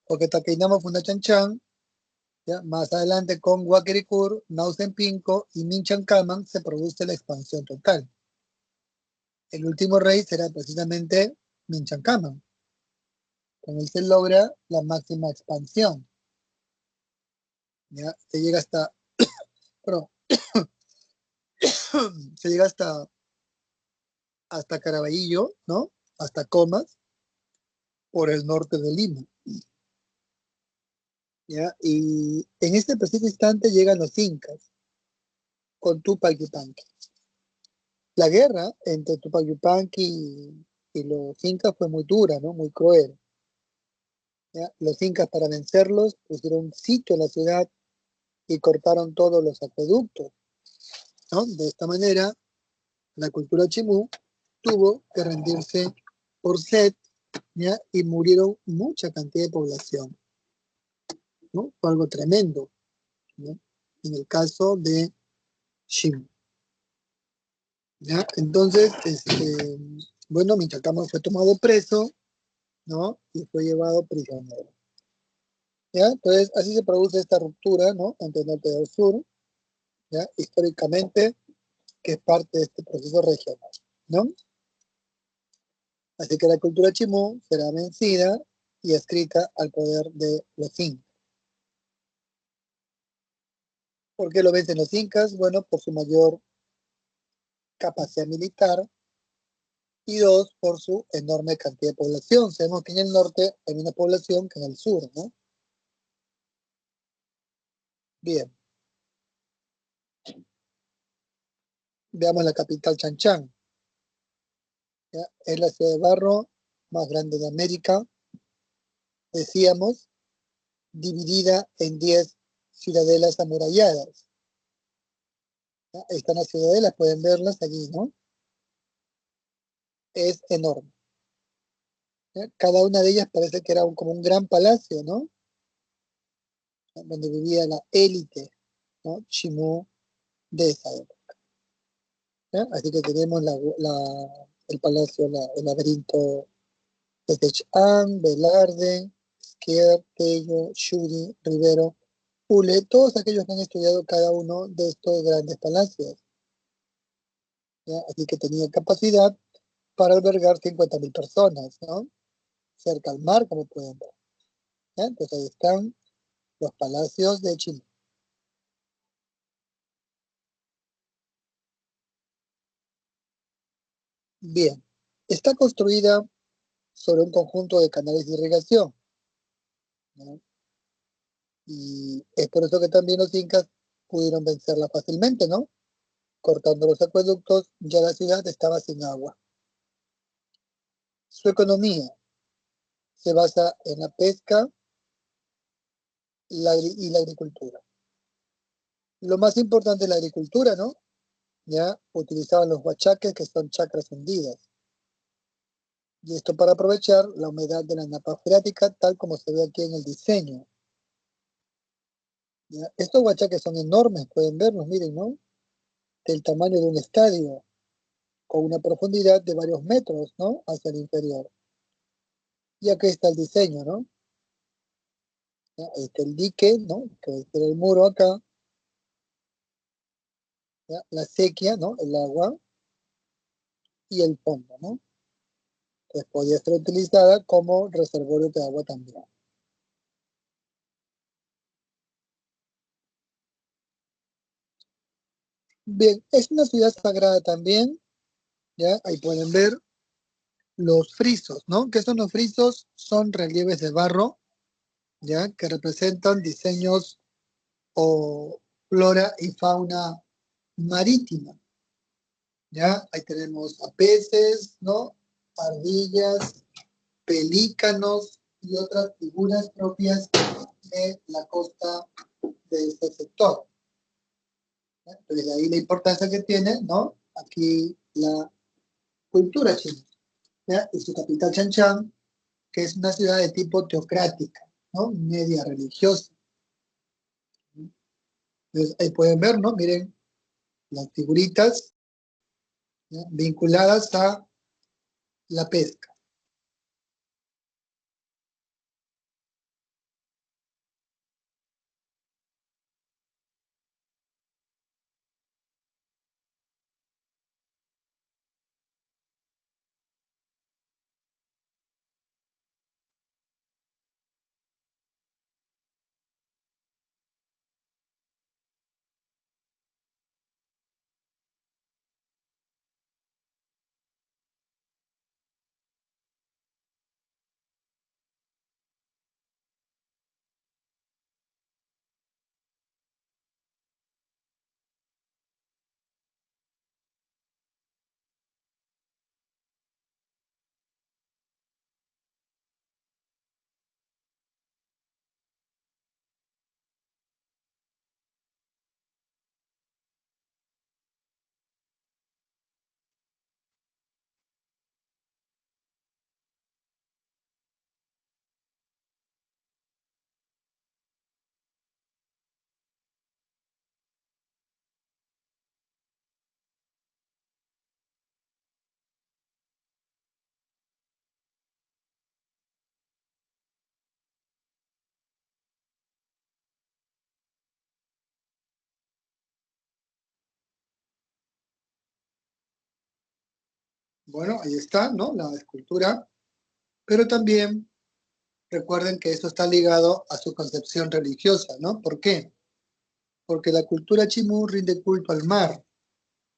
porque Takainamo funda Chanchán, ¿ya? Más adelante con Huaquericur, Nausenpinco y Minchancama se produce la expansión total. El último rey será precisamente Minchancama. Con él se logra la máxima expansión. ¿Ya? Se llega hasta, perdón, se llega hasta Caraballo, ¿no?, hasta Comas, por el norte de Lima. ¿Ya? Y en este preciso instante llegan los incas con Tupac Yupanqui. La guerra entre Tupac Yupanqui y los incas fue muy dura, ¿no?, muy cruel. ¿Ya? Los incas, para vencerlos, pusieron un sitio en la ciudad y cortaron todos los acueductos, ¿no? De esta manera, la cultura chimú tuvo que rendirse por sed, ¿ya?, y murieron mucha cantidad de población, ¿no? Fue algo tremendo, ¿no?, en el caso de Chimú. ¿Ya? Entonces, bueno, Minchacama fue tomado preso, ¿no?, y fue llevado prisionero. ¿Ya? Entonces, así se produce esta ruptura, ¿no?, entre el norte y el sur, ¿ya?, históricamente, que es parte de este proceso regional, ¿no? Así que la cultura chimú será vencida y adscrita al poder de los incas. ¿Por qué lo vencen los incas? Bueno, por su mayor capacidad militar, y dos, por su enorme cantidad de población. Sabemos que en el norte hay menos población que en el sur, ¿no? Bien, veamos la capital, Chanchán. ¿Ya? Es la ciudad de barro más grande de América, decíamos, dividida en 10 ciudadelas amuralladas. ¿Ya? Ahí están las ciudadelas, pueden verlas allí, ¿no? Es enorme. ¿Ya? Cada una de ellas parece que era como un gran palacio, ¿no?, donde vivía la élite, ¿no?, chimú de esa época. ¿Ya? Así que tenemos el palacio, el laberinto de Techán, Velarde, Esquier, Tello, Shuri, Rivero, Ule, todos aquellos que han estudiado cada uno de estos grandes palacios. ¿Ya? Así que tenía capacidad para albergar 50.000 personas, ¿no?, cerca al mar, como pueden ver. ¿Ya? Entonces ahí están los palacios de Chile. Bien, está construida sobre un conjunto de canales de irrigación, ¿no? Y es por eso que también los incas pudieron vencerla fácilmente, ¿no? Cortando los acueductos, ya la ciudad estaba sin agua. Su economía se basa en la pesca y la agricultura. Lo más importante es la agricultura, ¿no? Ya utilizaban los huachaques, que son chacras hundidas. Y esto para aprovechar la humedad de la napa freática, tal como se ve aquí en el diseño. ¿Ya? Estos huachaques son enormes, pueden verlos, miren, ¿no?, del tamaño de un estadio, con una profundidad de varios metros, ¿no?, hacia el interior. Y aquí está el diseño, ¿no? ¿Ya? Ahí está el dique, ¿no?, que está el muro acá. ¿Ya? La sequía, ¿no?, el agua, y el fondo, ¿no? Que podía ser utilizada como reservorio de agua también. Bien, es una ciudad sagrada también, ¿ya? Ahí pueden ver los frisos, ¿no? ¿Qué son los frisos? Son relieves de barro, ¿ya? Que representan diseños o flora y fauna marítima, ¿ya? Ahí tenemos a peces, ¿no? Ardillas, pelícanos y otras figuras propias de la costa de este sector. ¿Ya? Entonces, de ahí la importancia que tiene, ¿no? Aquí la cultura china, ¿ya? Y su capital, Chanchan, que es una ciudad de tipo teocrática, ¿no? Media religiosa. Entonces, ahí pueden ver, ¿no? Miren las figuritas, ¿ya? Vinculadas a la pesca. Bueno, ahí está, ¿no? La escultura, pero también recuerden que esto está ligado a su concepción religiosa, ¿no? ¿Por qué? Porque la cultura chimú rinde culto al mar,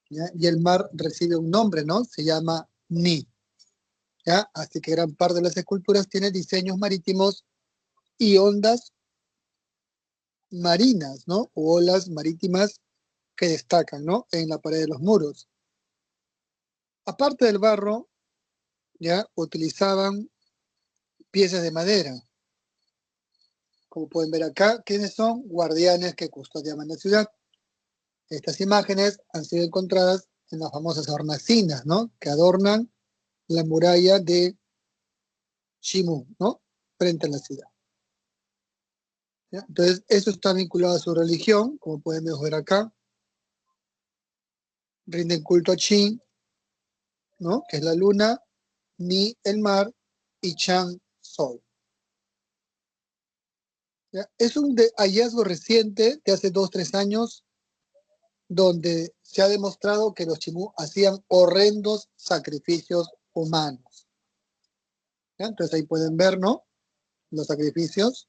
¿ya? Y el mar recibe un nombre, ¿no? Se llama Ni, ¿ya? Así que gran parte de las esculturas tiene diseños marítimos y ondas marinas, ¿no? O olas marítimas que destacan, ¿no? En la pared de los muros. Aparte del barro, ¿ya? Utilizaban piezas de madera. Como pueden ver acá, ¿quiénes son? Guardianes que custodiaban la ciudad. Estas imágenes han sido encontradas en las famosas hornacinas, ¿no? Que adornan la muralla de Shimu, ¿no? Frente a la ciudad. ¿Ya? Entonces, eso está vinculado a su religión, como pueden ver acá. Rinden culto a Shin, ¿no? Que es la luna, Ni el mar y Chang sol. ¿Ya? Es un hallazgo reciente de hace 2, 3 años donde se ha demostrado que los chimú hacían horrendos sacrificios humanos. ¿Ya? Entonces ahí pueden ver, ¿no? Los sacrificios.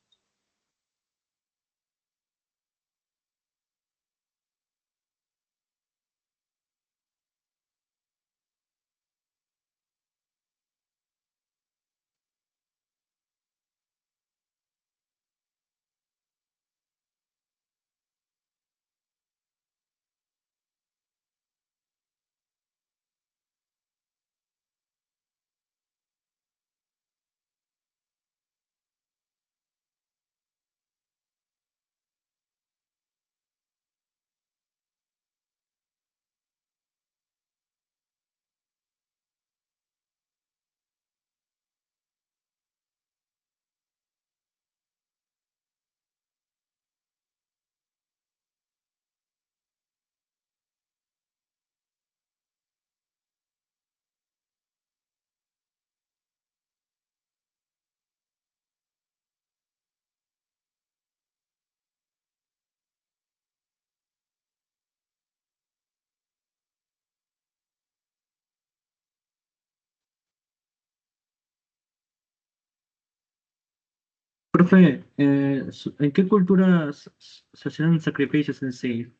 Profe, ¿en qué culturas se hacían sacrificios en sí?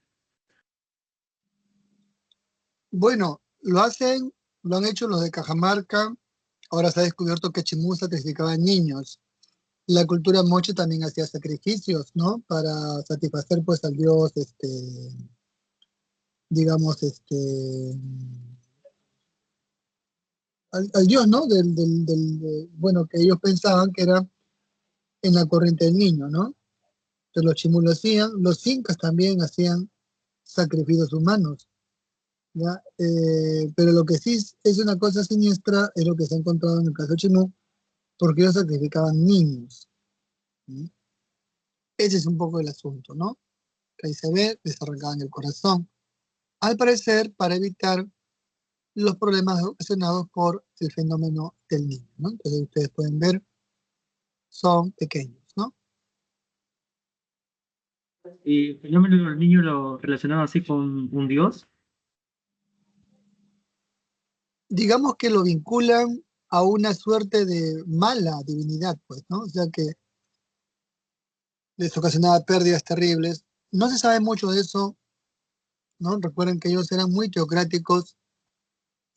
Bueno, lo han hecho los de Cajamarca. Ahora se ha descubierto que Chimú sacrificaba niños. La cultura moche también hacía sacrificios, ¿no? Para satisfacer pues al dios, digamos, al dios, ¿no? Bueno, que ellos pensaban que era en la corriente del niño, ¿no? Entonces los chimú lo hacían, los incas también hacían sacrificios humanos, ¿ya? Pero lo que sí es una cosa siniestra es lo que se ha encontrado en el caso de Chimú, porque ellos sacrificaban niños, ¿sí? Ese es un poco el asunto, ¿no? Que ahí se ve, les arrancaban el corazón. Al parecer, para evitar los problemas ocasionados por el fenómeno del niño, ¿no? Entonces ustedes pueden ver, son pequeños, ¿no? Y el fenómeno del niño lo relacionaba así con un dios. Digamos que lo vinculan a una suerte de mala divinidad, pues, ¿no? O sea que les ocasionaba pérdidas terribles. No se sabe mucho de eso, ¿no? Recuerden que ellos eran muy teocráticos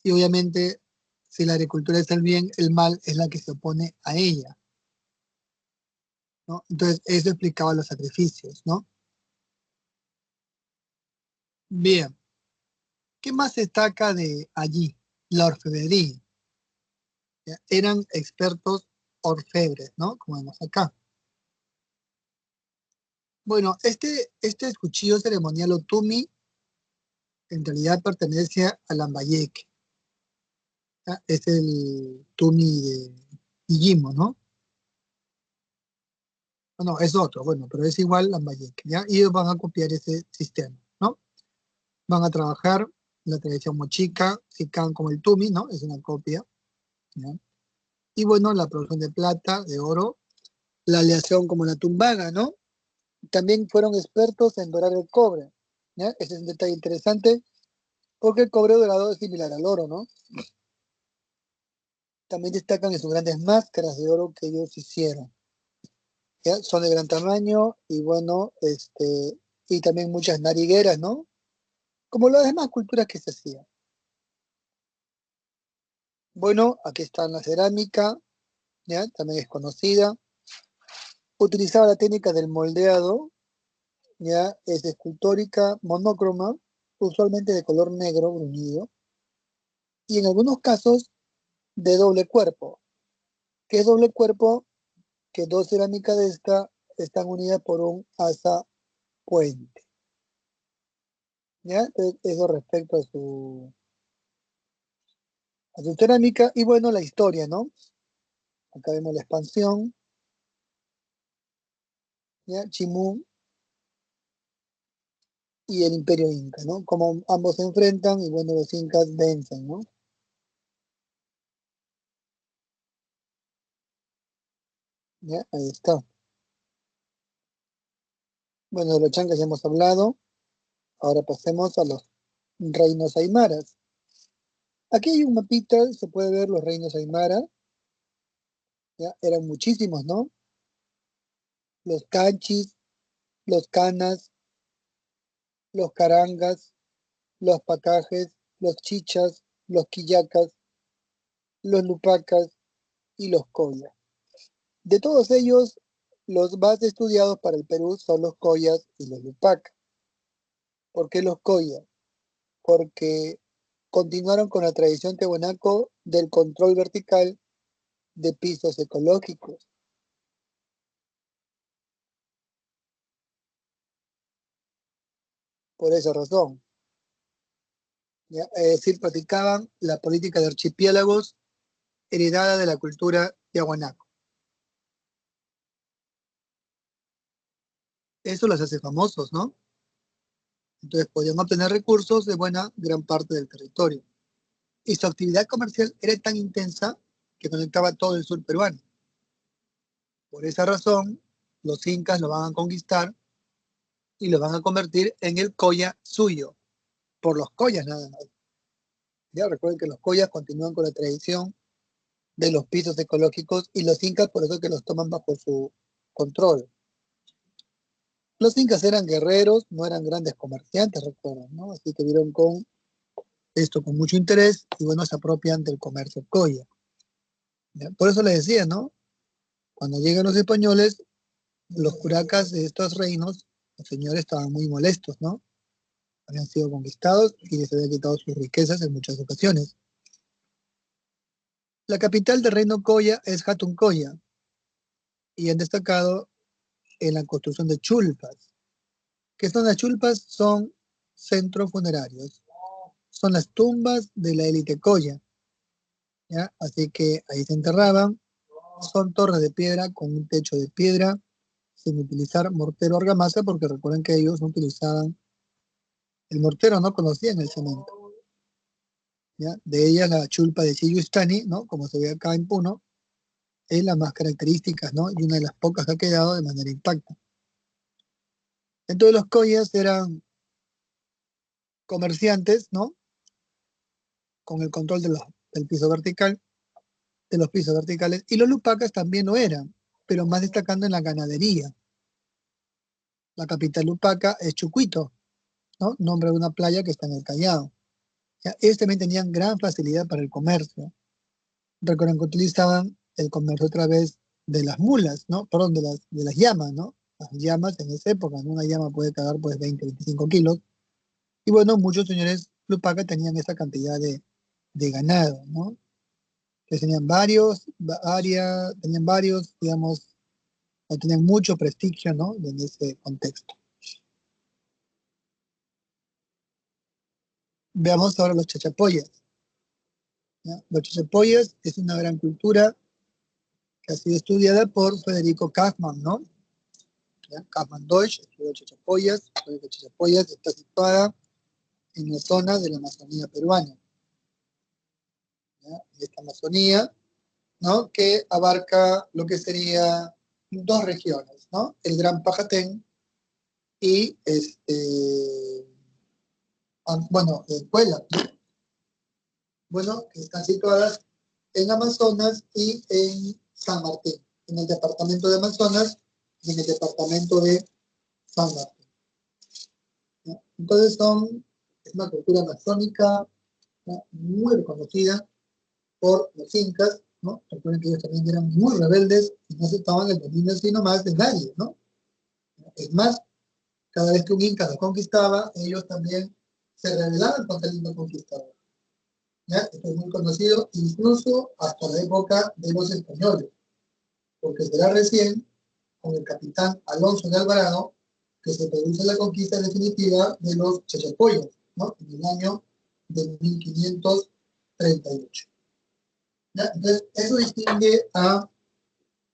y obviamente si la agricultura es el bien, el mal es la que se opone a ella, ¿no? Entonces eso explicaba los sacrificios, ¿no? Bien, ¿qué más destaca de allí? La orfebrería. ¿Ya? Eran expertos orfebres, ¿no? Como vemos acá. Bueno, este cuchillo ceremonial o tumi en realidad pertenece a Lambayeque. ¿Ya? Es el tumi de Illimo, ¿no? No, es otro, bueno, pero es igual Lambayeque, ¿ya? Y ellos van a copiar ese sistema, ¿no? Van a trabajar la tradición mochica, sican como el tumi, ¿no? Es una copia, ¿ya? Y bueno, la producción de plata, de oro, la aleación como la tumbaga, ¿no? También fueron expertos en dorar el cobre, ¿ya? Ese es un detalle interesante porque el cobre dorado es similar al oro, ¿no? También destacan en sus grandes máscaras de oro que ellos hicieron, ¿ya? Son de gran tamaño y bueno, y también muchas narigueras, ¿no? Como las demás culturas que se hacían. Bueno, aquí está la cerámica, ¿ya? También es conocida. Utilizaba la técnica del moldeado, ¿ya? Es escultórica, monócroma, usualmente de color negro bruñido, y en algunos casos de doble cuerpo. ¿Qué es doble cuerpo? Que dos cerámicas de esta están unidas por un asa puente, ¿ya? Entonces, eso respecto a su cerámica, y bueno, la historia, ¿no? Acá vemos la expansión, ¿ya? Chimú y el Imperio Inca, ¿no? Como ambos se enfrentan y bueno, los incas vencen, ¿no? ¿Ya? Ahí está. Bueno, de los chancas ya hemos hablado. Ahora pasemos a los reinos aymaras. Aquí hay un mapita, se puede ver los reinos aymara, ¿ya? Eran muchísimos, ¿no? Los canchis, los canas, los carangas, los pacajes, los chichas, los quillacas, los lupacas y los collas. De todos ellos, los más estudiados para el Perú son los collas y los lupacas. ¿Por qué los collas? Porque continuaron con la tradición tehuanaco del control vertical de pisos ecológicos. Por esa razón, ¿ya? Es decir, practicaban la política de archipiélagos heredada de la cultura tiahuanaco. Eso los hace famosos, ¿no? Entonces podían obtener recursos de buena gran parte del territorio. Y su actividad comercial era tan intensa que conectaba todo el sur peruano. Por esa razón, los incas lo van a conquistar y lo van a convertir en el colla suyo, por los collas nada más. Ya recuerden que los collas continúan con la tradición de los pisos ecológicos y los incas por eso que los toman bajo su control. Los incas eran guerreros, no eran grandes comerciantes, recuerden, ¿no? Así que vieron con esto con mucho interés y bueno, se apropian del comercio coya. ¿Ya? Por eso les decía, ¿no? Cuando llegan los españoles, los curacas de estos reinos, los señores estaban muy molestos, ¿no? Habían sido conquistados y les habían quitado sus riquezas en muchas ocasiones. La capital del reino Coya es Hatun Coya y han destacado en la construcción de chulpas. ¿Qué son las chulpas? Son centros funerarios. Son las tumbas de la élite Coya, ¿ya? Así que ahí se enterraban. Son torres de piedra con un techo de piedra sin utilizar mortero o argamasa porque recuerden que ellos no utilizaban el mortero, no conocían el cemento. ¿Ya? De ella la chulpa de Siyustani, ¿no? Como se ve acá en Puno, es la más característica, ¿no? Y una de las pocas que ha quedado de manera intacta. Entonces los collas eran comerciantes, ¿no? Con el control del piso vertical, de los pisos verticales, y los lupacas también lo eran, pero más destacando en la ganadería. La capital lupaca es Chucuito, ¿no? Nombre de una playa que está en el Callao. ¿Ya? Ellos también tenían gran facilidad para el comercio. Recuerden que utilizaban el comercio a través de las mulas, ¿no? Perdón, de las llamas, ¿no? Las llamas en esa época, ¿no? Una llama puede cargar pues 20, 25 kilos. Y bueno, muchos señores Lupaca tenían esa cantidad de ganado, ¿no? Que tenían varios, digamos, o tenían mucho prestigio, ¿no? En ese contexto. Veamos ahora los chachapoyas, ¿ya? Los chachapoyas es una gran cultura que ha sido estudiada por Federico Kaufmann, ¿no? ¿Ya? Kaufmann Deutsch estudió Chachapoyas. Chachapoyas está situada en la zona de la Amazonía peruana. ¿Ya? Y esta Amazonía, ¿no? Que abarca lo que sería dos regiones, ¿no? El Gran Pajatén y bueno, Puebla, ¿no? Bueno, que están situadas en Amazonas y en San Martín, en el departamento de Amazonas y en el departamento de San Martín. ¿No? Entonces es una cultura amazónica, ¿no? Muy reconocida por los incas, ¿no? Recuerden que ellos también eran muy rebeldes y no aceptaban el dominio sino más de nadie, ¿no? Es más, cada vez que un inca los conquistaba, ellos también se rebelaban contra el inca conquistador. ¿Ya? Esto es muy conocido incluso hasta la época de los españoles, porque será recién con el capitán Alonso de Alvarado que se produce la conquista definitiva de los chachapoyas, ¿no? En el año de 1538. ¿Ya? Entonces, eso distingue a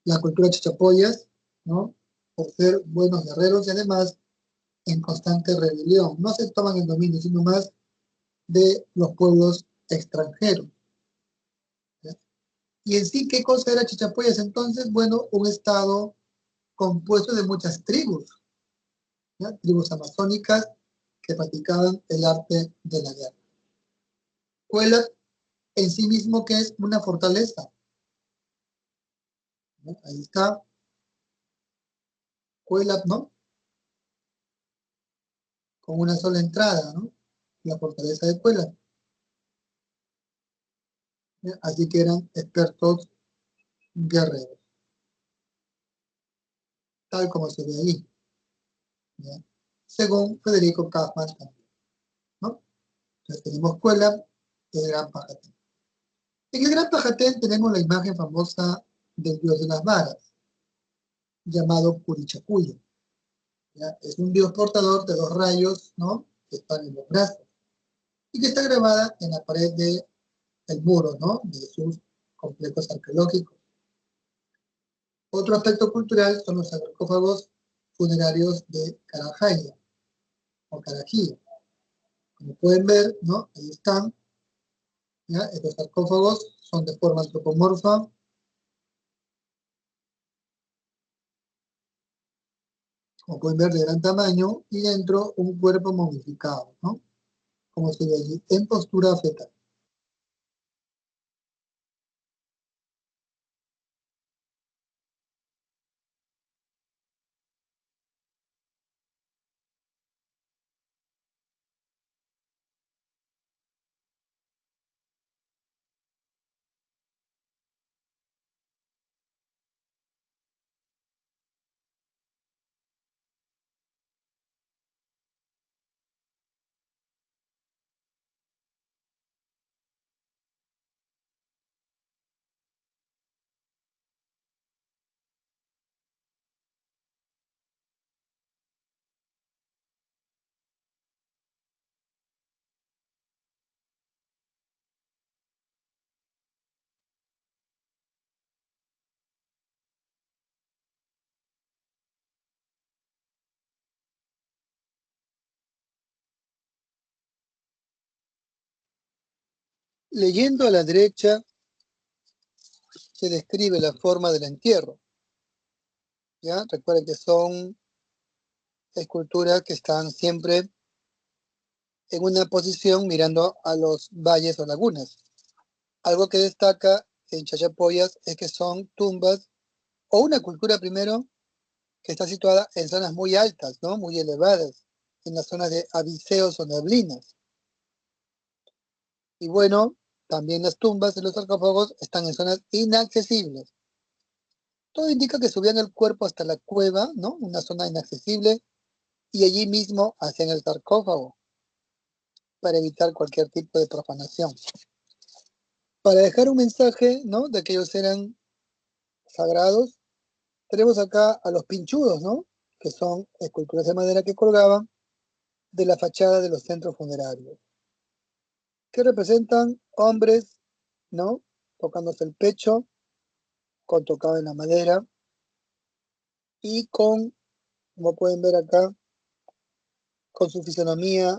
la cultura chachapoyas, ¿no? Por ser buenos guerreros y además en constante rebelión. No se toman el dominio, sino más de los pueblos extranjeros. ¿Ya? Y en sí, ¿qué cosa era Chachapoyas entonces? Bueno, un estado compuesto de muchas tribus, ¿ya? Tribus amazónicas que practicaban el arte de la guerra. Cuelap en sí mismo que es una fortaleza. ¿No? Ahí está Cuelap, ¿no? Con una sola entrada, ¿no? La fortaleza de Cuelap. ¿Ya? Así que eran expertos guerreros, tal como se ve ahí, ¿ya? Según Federico Kaufmann también, ¿no? Entonces tenemos Cuelap y el Gran Pajatén. En el Gran Pajatén tenemos la imagen famosa del dios de las varas, llamado Purichacuyo. ¿Ya? Es un dios portador de dos rayos, ¿no? Que están en los brazos y que está grabada en la pared del muro, ¿no? De sus complejos arqueológicos. Otro aspecto cultural son los sarcófagos funerarios de Carajaya o Carajillo. Como pueden ver, ¿no? Ahí están. ¿Ya? Estos sarcófagos son de forma antropomorfa. Como pueden ver, de gran tamaño y dentro un cuerpo momificado, ¿no? Como se ve allí, en postura fetal. Leyendo a la derecha, se describe la forma del entierro. ¿Ya? Recuerden que son esculturas que están siempre en una posición mirando a los valles o lagunas. Algo que destaca en Chachapoyas es que son tumbas o una cultura primero que está situada en zonas muy altas, ¿no? Muy elevadas, en las zonas de abiseos o neblinas. Y bueno, también las tumbas de los sarcófagos están en zonas inaccesibles. Todo indica que subían el cuerpo hasta la cueva, ¿no? Una zona inaccesible, y allí mismo hacían el sarcófago para evitar cualquier tipo de profanación. Para dejar un mensaje, ¿no? De que ellos eran sagrados, tenemos acá a los pinchudos, ¿no? Que son esculturas de madera que colgaban de la fachada de los centros funerarios, que representan hombres, ¿no? Tocándose el pecho, con tocado en la madera y con, como pueden ver acá, con su fisonomía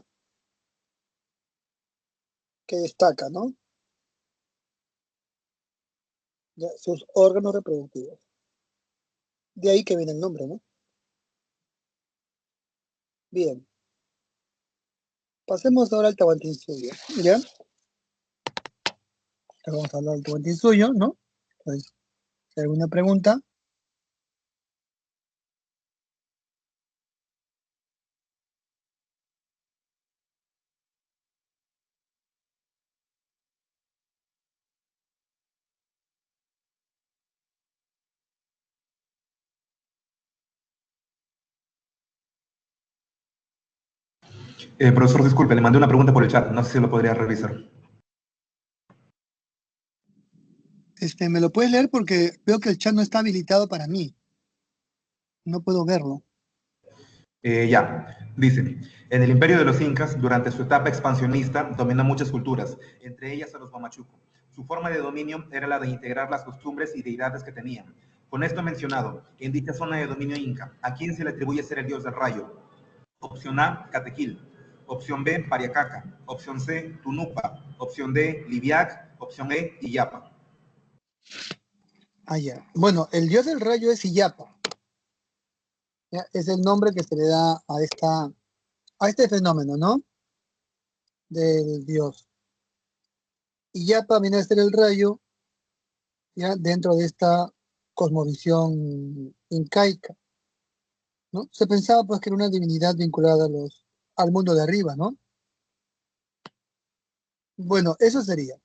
que destaca, ¿no? Ya, sus órganos reproductivos. De ahí que viene el nombre, ¿no? Bien. Pasemos ahora al Tahuantinsuyo, ¿ya? Vamos a hablar del Tahuantinsuyo, ¿no? Entonces, si hay alguna pregunta. Profesor, disculpe, le mandé una pregunta por el chat. No sé si lo podría revisar. ¿Me lo puedes leer? Porque veo que el chat no está habilitado para mí. No puedo verlo. Ya, dice, en el imperio de los incas, durante su etapa expansionista, dominó muchas culturas, entre ellas a los Huamachuco. Su forma de dominio era la de integrar las costumbres y deidades que tenían. Con esto mencionado, en dicha zona de dominio inca, ¿a quién se le atribuye ser el dios del rayo? Opción A, Catequil. Opción B, Pariacaca. Opción C, Tunupa. Opción D, Liviac. Opción E, Illapa. Ah, ya. Bueno, el dios del rayo es Illapa. ¿Ya? Es el nombre que se le da a este fenómeno, ¿no? Del dios. Illapa viene a ser el rayo, ¿ya? Dentro de esta cosmovisión incaica, ¿no? Se pensaba pues que era una divinidad vinculada al mundo de arriba, ¿no? Bueno, eso sería.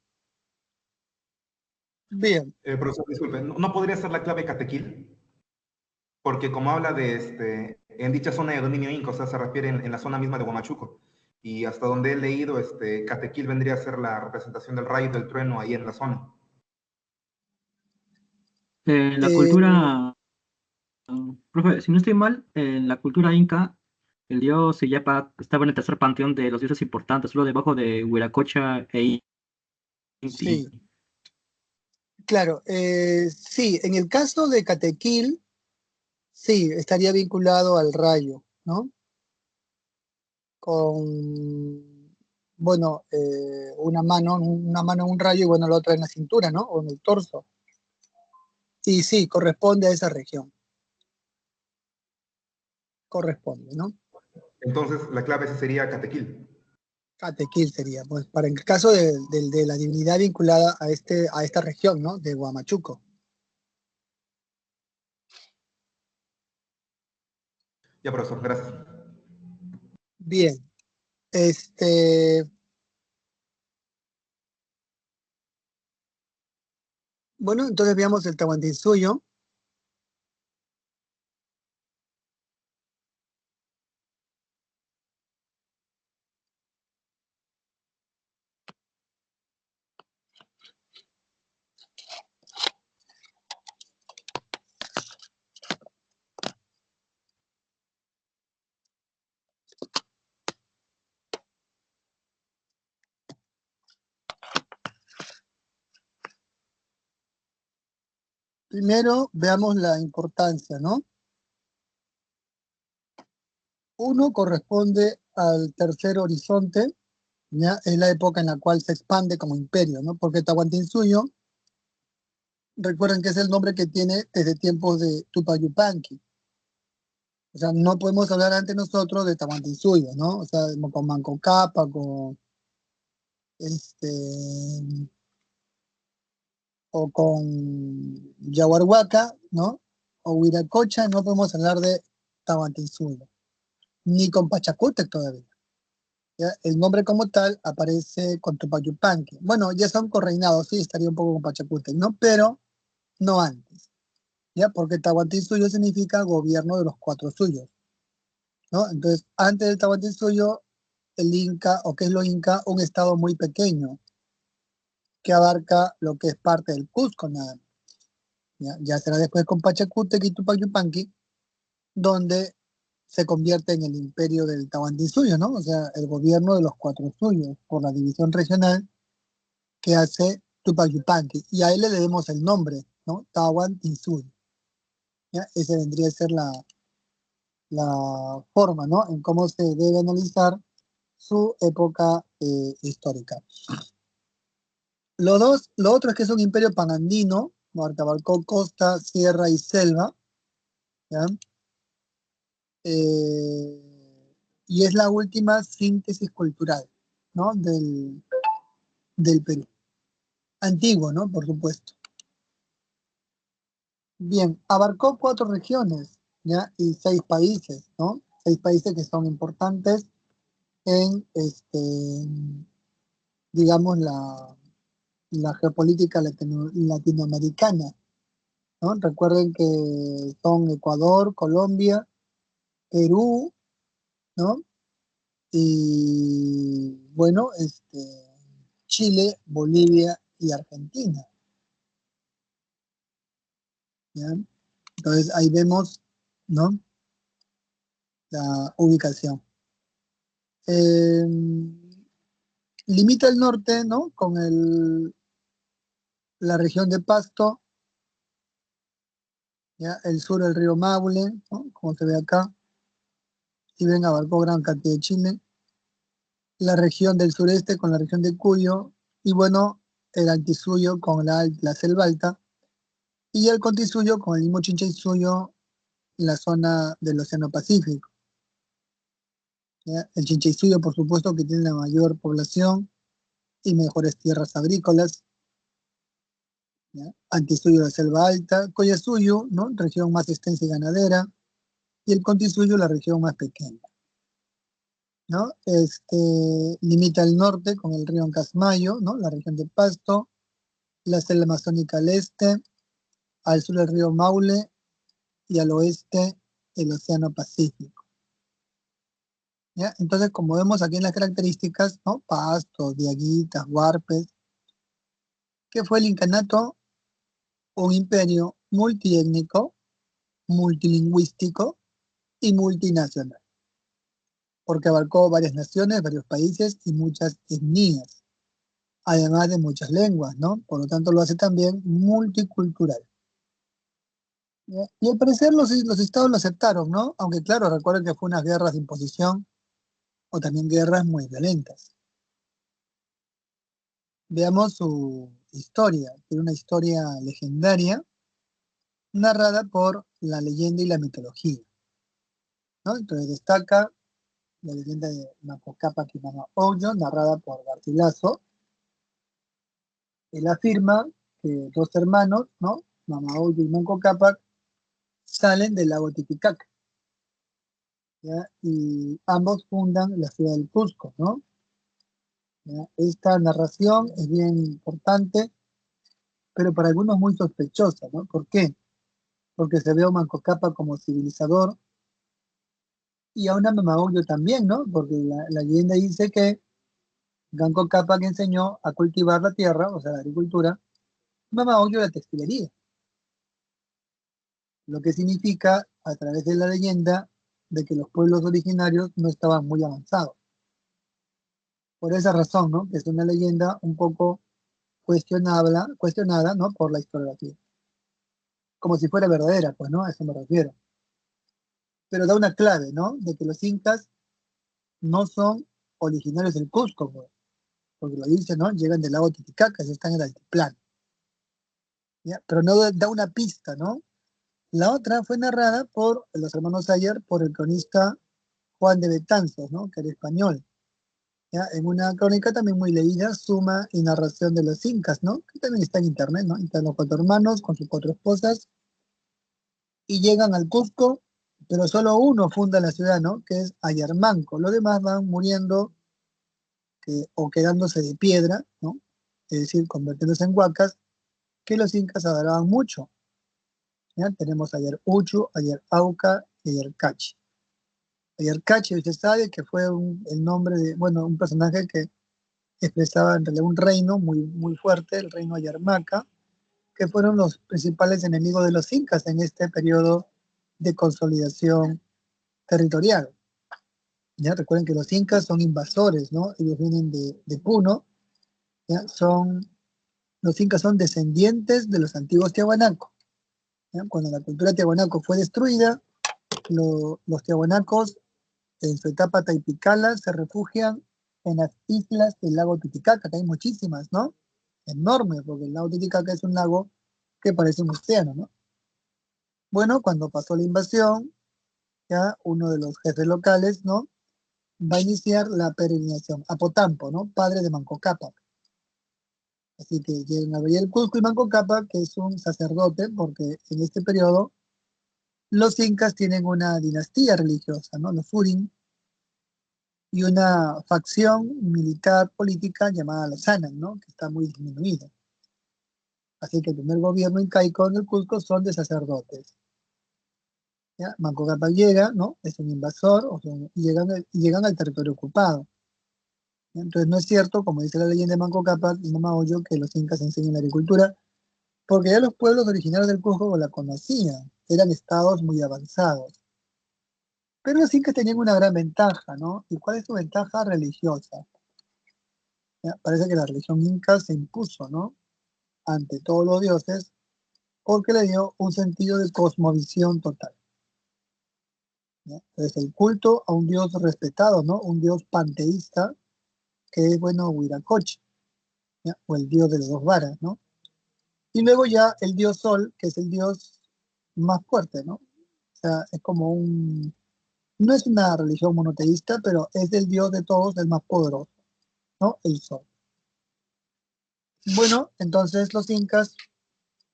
Bien. Profesor, disculpe, ¿no podría ser la clave Catequil? Porque como habla de, en dicha zona de dominio inca, o sea, se refiere en la zona misma de Huamachuco. Y hasta donde he leído, Catequil vendría a ser la representación del rayo y del trueno ahí en la zona. En la Eh, cultura, profe, si no estoy mal, en la cultura inca, el dios Illapa estaba en el tercer panteón de los dioses importantes, solo debajo de Huiracocha e Inti. sí, claro. Sí, en el caso de Catequil, sí, estaría vinculado al rayo, ¿no? Con, bueno, una mano en un rayo y bueno, la otra en la cintura, ¿no? O en el torso. Y sí, corresponde a esa región. Corresponde, ¿no? Entonces, la clave sería Catequil. Catequil sería, pues, para el caso de la divinidad vinculada a esta región, ¿no? De Huamachuco. Ya, profesor, gracias. Bien. Este, bueno, entonces veamos el Tahuantinsuyo. Primero veamos la importancia, ¿no? Uno corresponde al tercer horizonte, ¿ya? Es la época en la cual se expande como imperio, ¿no? Porque Tahuantinsuyo, recuerden que es el nombre que tiene desde tiempos de Tupac Yupanqui. O sea, no podemos hablar ante nosotros de Tahuantinsuyo, ¿no? O sea, con Manco Cápac, este, o con Yaguarhuaca, ¿no? O Huiracocha, no podemos hablar de Tahuantinsuyo, ni con Pachacútec todavía. ¿Ya? El nombre como tal aparece con Tupac Yupanqui. Bueno, ya son correinados, sí, estaría un poco con Pachacútec, ¿no? Pero no antes, ¿ya? Porque Tahuantinsuyo significa gobierno de los cuatro suyos, ¿no? Entonces, antes del Tahuantinsuyo, el Inca, o qué es lo Inca, un estado muy pequeño que abarca lo que es parte del Cusco, nada más. Ya será después con Pachacútec y Tupac Yupanqui, donde se convierte en el imperio del Tahuantinsuyo, ¿no? O sea, el gobierno de los cuatro suyos, por la división regional que hace Tupac Yupanqui. Y a él le debemos el nombre, ¿no? Tahuantinsuyo. ¿Ya? Esa vendría a ser la forma, ¿no? En cómo se debe analizar su época histórica. Lo otro es que es un imperio panandino, ¿no? Que abarcó costa, sierra y selva, ¿ya? Eh, y es la última síntesis cultural, ¿no? Del Perú. Antiguo, ¿no? Por supuesto. Bien, abarcó 4 regiones, ¿ya? Y 6 países, ¿no? 6 países que son importantes en, digamos, la geopolítica latinoamericana, ¿no? Recuerden que son Ecuador, Colombia, Perú, ¿no? Y, bueno, Chile, Bolivia y Argentina, ¿ya? Entonces ahí vemos, ¿no? La ubicación. Eh, Limita el norte, ¿no? Con la región de Pasto, ¿ya? El sur el río Maule, ¿no? Como se ve acá. Si ven, abarcó gran cantidad de Chile. La región del sureste con la región de Cuyo. Y bueno, el Antisuyo con la selva alta. Y el Contisuyo con el mismo Chinchaysuyo, la zona del Océano Pacífico, ¿ya? El Chinchaysuyo, por supuesto, que tiene la mayor población y mejores tierras agrícolas, ¿ya? Antisuyo, la selva alta. Collasuyo, ¿no? Región más extensa y ganadera. Y el Contisuyo, la región más pequeña, ¿no? Limita al norte con el río Ancasmayo, ¿no? La región de Pasto, la selva amazónica al este, al sur el río Maule y al oeste el Océano Pacífico, ¿ya? Entonces, como vemos aquí en las características, ¿no? Pastos, diaguitas, huarpes, que fue el incanato, un imperio multiétnico, multilingüístico y multinacional, porque abarcó varias naciones, varios países y muchas etnias, además de muchas lenguas, ¿no? Por lo tanto, lo hace también multicultural, ¿ya? Y al parecer los estados lo aceptaron, ¿no? Aunque claro, recuerden que fue unas guerras de imposición o también guerras muy violentas. Veamos su historia, tiene una historia legendaria narrada por la leyenda y la mitología, ¿no? Entonces destaca la leyenda de Manco Cápac y Mama Oyo, narrada por Garcilaso. Él afirma que dos hermanos, ¿no? Mama Oyo y Manco Cápac, salen del lago Titicaca, ¿ya? Y ambos fundan la ciudad del Cusco, ¿no? ¿Ya? Esta narración es bien importante, pero para algunos muy sospechosa, ¿no? ¿Por qué? Porque se ve a Manco Cápac como civilizador y a una Mama Oyo también, ¿no? Porque la leyenda dice que Manco Cápac enseñó a cultivar la tierra, o sea, la agricultura, Mama Oyo la textilería, lo que significa, a través de la leyenda, de que los pueblos originarios no estaban muy avanzados. Por esa razón, ¿no? Que es una leyenda un poco cuestionada, ¿no? Por la historiografía. Como si fuera verdadera, pues, ¿no? A eso me refiero. Pero da una clave, ¿no? De que los incas no son originarios del Cusco, pues. porque lo dice, ¿no? Llegan del lago Titicaca, ya están en el altiplano. ¿Ya? Pero no da una pista, ¿no? La otra fue narrada por los hermanos Ayer, por el cronista Juan de Betanzos, ¿no? Que era español. ¿Ya? En una crónica también muy leída, suma y narración de los incas, ¿no? Que también está en internet, ¿no? Están los 4 hermanos con sus 4 esposas y llegan al Cusco, pero solo uno funda la ciudad, ¿no? Que es Ayarmanco. Los demás van muriendo o quedándose de piedra, ¿no? Es decir, convirtiéndose en huacas, que los incas adoraban mucho. ¿Ya? Tenemos a Ayar Uchu, Ayar Auca y Ayar Cachi. Ayar Cachi, usted sabe que fue el nombre de, bueno, un personaje que expresaba en realidad un reino muy, muy fuerte, el reino Ayarmaca, que fueron los principales enemigos de los incas en este periodo de consolidación territorial. ¿Ya? Recuerden que los incas son invasores, ¿no? Ellos vienen de Puno, ¿ya? Los incas son descendientes de los antiguos tiahuanacos. ¿Ya? Cuando la cultura tiahuanaco fue destruida, los tiahuanacos en su etapa taipicala se refugian en las islas del lago Titicaca, que hay muchísimas, ¿no? Enormes, porque el lago Titicaca es un lago que parece un océano, ¿no? Bueno, cuando pasó la invasión, ya uno de los jefes locales, ¿no? Va a iniciar la peregrinación. Apotampo, ¿no? Padre de Manco Cápac. Así que llegan a ver el Cusco y Manco Cápac, que es un sacerdote, porque en este periodo los incas tienen una dinastía religiosa, ¿no? Los Furin, y una facción militar política llamada los Anan, ¿no? Que está muy disminuida. Así que el primer gobierno incaico en el Cusco son de sacerdotes. ¿Ya? Manco Cápac llega, ¿no? Es un invasor, y llegan al territorio ocupado. ¿Ya? Entonces no es cierto, como dice la leyenda de Manco Cápac y Mama Oyo, que los incas enseñan la agricultura, porque ya los pueblos originarios del Cusco la conocían, eran estados muy avanzados. Pero los incas tenían una gran ventaja, ¿no? ¿Y cuál es su ventaja religiosa? ¿Ya? Parece que la religión inca se impuso, ¿no? Ante todos los dioses, porque le dio un sentido de cosmovisión total. ¿Ya? Entonces el culto a un dios respetado, ¿no? Un dios panteísta, que es, bueno, Huiracocha, ¿ya? O el dios de las 2 varas, ¿no? Y luego ya el dios Sol, que es el dios más fuerte, ¿no? O sea, es como no es una religión monoteísta, pero es el dios de todos, el más poderoso, ¿no? El Sol. Bueno, entonces los incas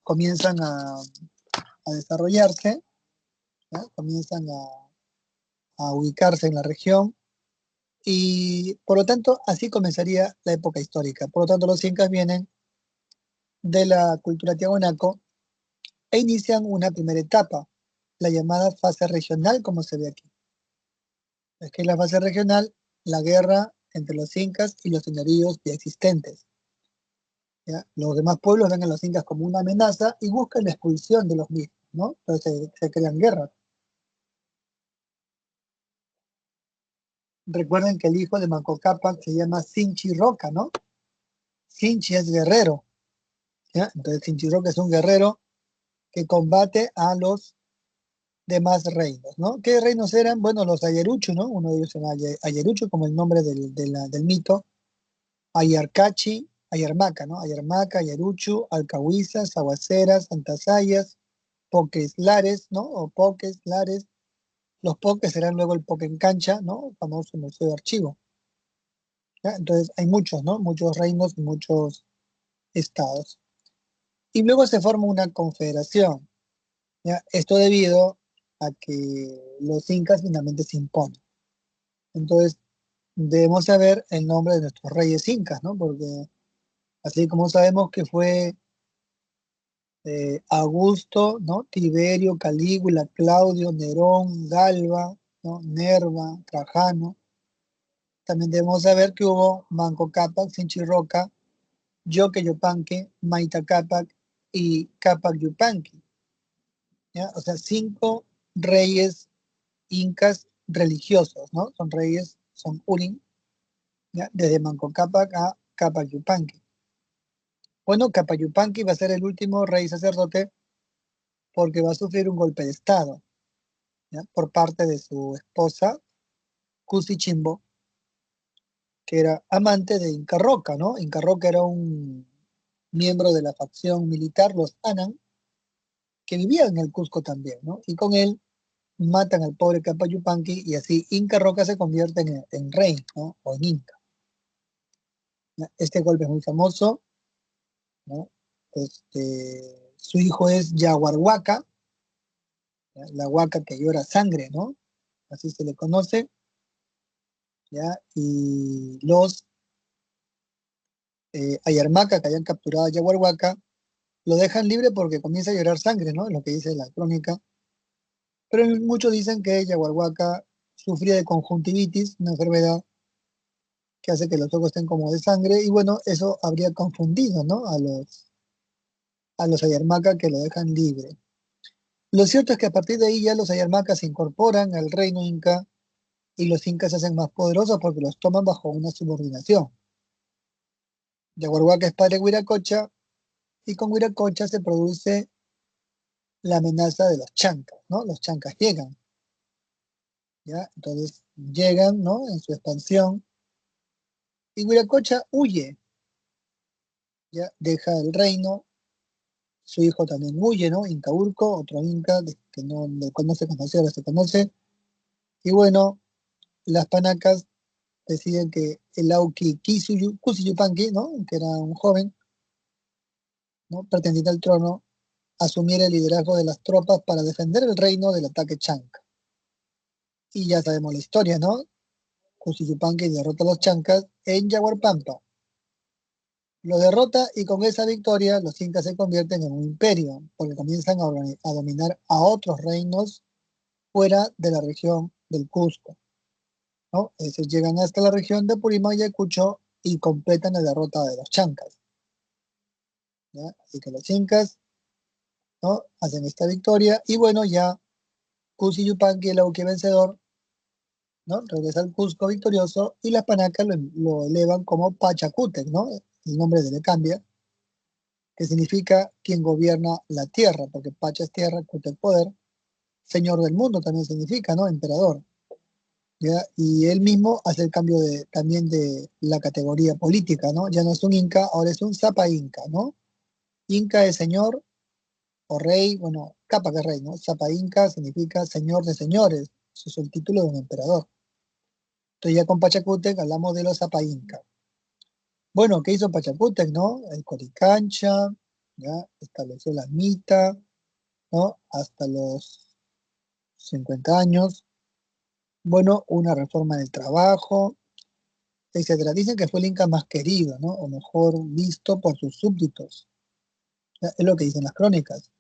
comienzan a desarrollarse, ¿ya? Comienzan a ubicarse en la región y por lo tanto así comenzaría la época histórica. Por lo tanto los incas vienen de la cultura tiahuanaco e inician una primera etapa, la llamada fase regional, como se ve aquí. Es que en la fase regional, la guerra entre los incas y los señoríos ya existentes. ¿Ya? Los demás pueblos ven a los incas como una amenaza y buscan la expulsión de los mismos, ¿no? Entonces se crean guerras. Recuerden que el hijo de Manco Cápac se llama Sinchi Roca, ¿no? Sinchi es guerrero, ¿ya? Entonces Sinchi Roca es un guerrero que combate a los demás reinos, ¿no? ¿Qué reinos eran? Bueno, los Ayaruchu, ¿no? Uno de ellos era Ayaruchu, como el nombre del mito. Ayarcachi, Ayarmaca, ¿no? Ayarmaca, Ayaruchu, Alcahuizas, Aguaceras, Santasayas, Poques Lares, ¿no? O Poques Lares. Los Poques serán luego el Poque en Cancha, ¿no? El famoso museo de archivo. ¿Ya? Entonces hay muchos, ¿no? Muchos reinos y muchos estados. Y luego se forma una confederación, ¿ya? Esto debido a que los incas finalmente se imponen. Entonces debemos saber el nombre de nuestros reyes incas, ¿no? Porque así como sabemos que fue Augusto, ¿no? Tiberio, Calígula, Claudio, Nerón, Galba, ¿no? Nerva, Trajano. También debemos saber que hubo Manco Cápac, Sinchi-Roca, Yoque Yupanqui, Maita Cápac y Cápac Yupanqui. ¿Ya? O sea, 5 reyes incas religiosos, ¿no? Son reyes, son urin, ¿ya? Desde Manco Cápac a Cápac Yupanqui. Bueno, Cápac Yupanqui va a ser el último rey sacerdote porque va a sufrir un golpe de estado, ¿ya? Por parte de su esposa, Cusi Chimbo, que era amante de Inca Roca, ¿no? Inca Roca era un miembro de la facción militar, los Anan, que vivía en el Cusco también, ¿no? Y con él matan al pobre Capa Yupanqui y así Inca Roca se convierte en rey, ¿no? O en Inca. ¿No? Este golpe es muy famoso, ¿no? Su hijo es Yaguarhuaca, ¿ya? La huaca que llora sangre, ¿no? Así se le conoce, ¿ya? Y los Ayarmaca que hayan capturado a Yaguarhuaca lo dejan libre porque comienza a llorar sangre, ¿no? Es lo que dice la crónica. Pero muchos dicen que Yaguarhuaca sufría de conjuntivitis, una enfermedad que hace que los ojos estén como de sangre, y bueno, eso habría confundido, ¿no? A los Ayarmaca que lo dejan libre. Lo cierto es que a partir de ahí ya los Ayarmacas se incorporan al reino inca y los incas se hacen más poderosos porque los toman bajo una subordinación. Yaguarhuaca es padre de Huiracocha y con Huiracocha se produce la amenaza de los chancas, ¿no? Los chancas llegan, ¿ya? Entonces llegan, ¿no? En su expansión y Huiracocha huye, ¿ya? Deja el reino, su hijo también huye, ¿no? Incaurco, otro inca que no, del cual no se conoce, ahora se conoce, y bueno, las panacas deciden que el Auqui Kusiyupanqui, ¿no? Que era un joven, ¿no? Pretendiente al trono, asumiera el liderazgo de las tropas para defender el reino del ataque chanca. Y ya sabemos la historia, ¿no? Kusiyupanqui derrota a los chancas en Yaguarpampa. Lo derrota y con esa victoria los incas se convierten en un imperio, porque comienzan a dominar a otros reinos fuera de la región del Cusco, ¿no? Es decir, llegan hasta la región de Purímac y Ayacucho y completan la derrota de los chancas, ¿ya? Así que los incas, ¿no? Hacen esta victoria y bueno, ya Cusi Yupanqui, el Auqui vencedor, ¿no? Regresa al Cusco victorioso y las panacas lo elevan como Pachacútec, ¿no? El nombre se le cambia, que significa quien gobierna la tierra, porque Pacha es tierra, Cútec poder, señor del mundo también significa, ¿no? Emperador. ¿Ya? Y él mismo hace el cambio también de la categoría política, ¿no? Ya no es un inca, ahora es un zapa inca, ¿no? Inca es señor o rey, bueno, capa que es rey, ¿no? Zapa inca significa señor de señores, eso es el título de un emperador. Entonces ya con Pachacútec hablamos de los zapa inca. Bueno, ¿qué hizo Pachacútec, no? El Coricancha, ya estableció la mita, ¿no? Hasta los 50 años. Bueno, una reforma del trabajo, etcétera. Dicen que fue el inca más querido, ¿no? O mejor visto por sus súbditos. Es lo que dicen las crónicas.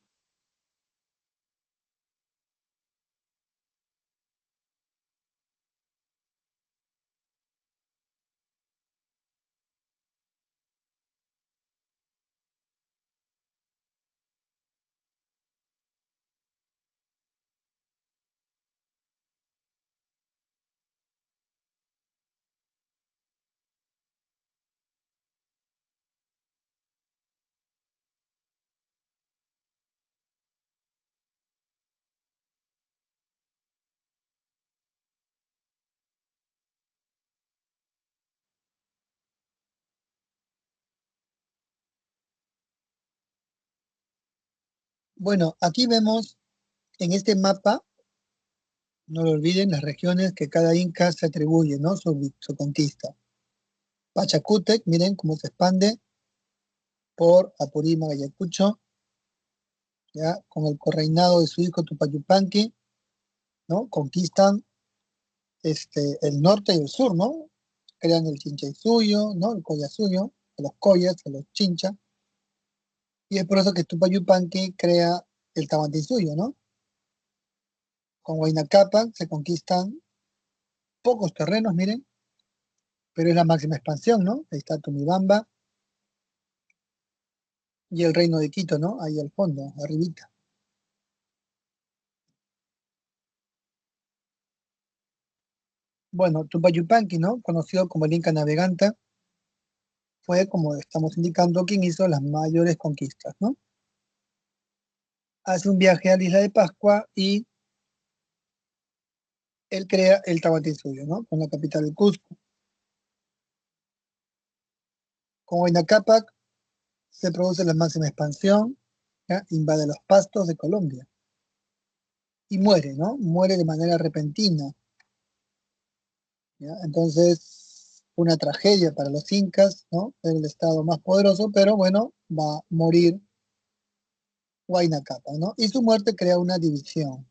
Bueno, aquí vemos en este mapa, no lo olviden, las regiones que cada inca se atribuye, ¿no? Su conquista. Pachacútec, miren cómo se expande por Apurímac, Ayacucho, ya con el correinado de su hijo Tupayupanqui, ¿no? Conquistan el norte y el sur, ¿no? Crean el Chinchaysuyo, ¿no? El Collasuyo, a los Collas, a los Chincha, y es por eso que Tupayupanqui crea el Tahuantinsuyo, ¿no? Con Huayna Cápac se conquistan pocos terrenos, miren, pero es la máxima expansión, ¿no? Ahí está Tumibamba y el reino de Quito, ¿no? Ahí al fondo, arribita. Bueno, Tupayupanqui, ¿no? Conocido como el Inca Naveganta, fue, como estamos indicando, quien hizo las mayores conquistas, ¿no? Hace un viaje a la isla de Pascua y él crea el Tahuantinsuyo, ¿no? Con la capital del Cusco. Con Huayna Cápac se produce la máxima expansión, ¿ya? Invade los pastos de Colombia y muere, ¿no? Muere de manera repentina, ¿ya? Entonces, una tragedia para los incas, ¿no? Era el estado más poderoso, pero bueno, va a morir Huayna Cápac, ¿no? Y su muerte crea una división.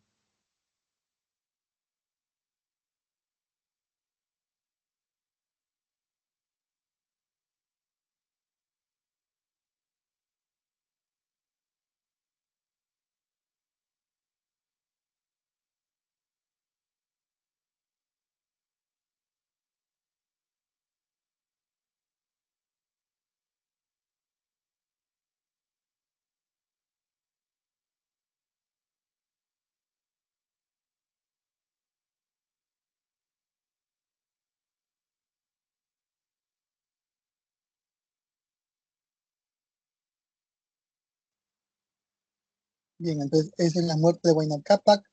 Bien, entonces esa es la muerte de Huayna Cápac.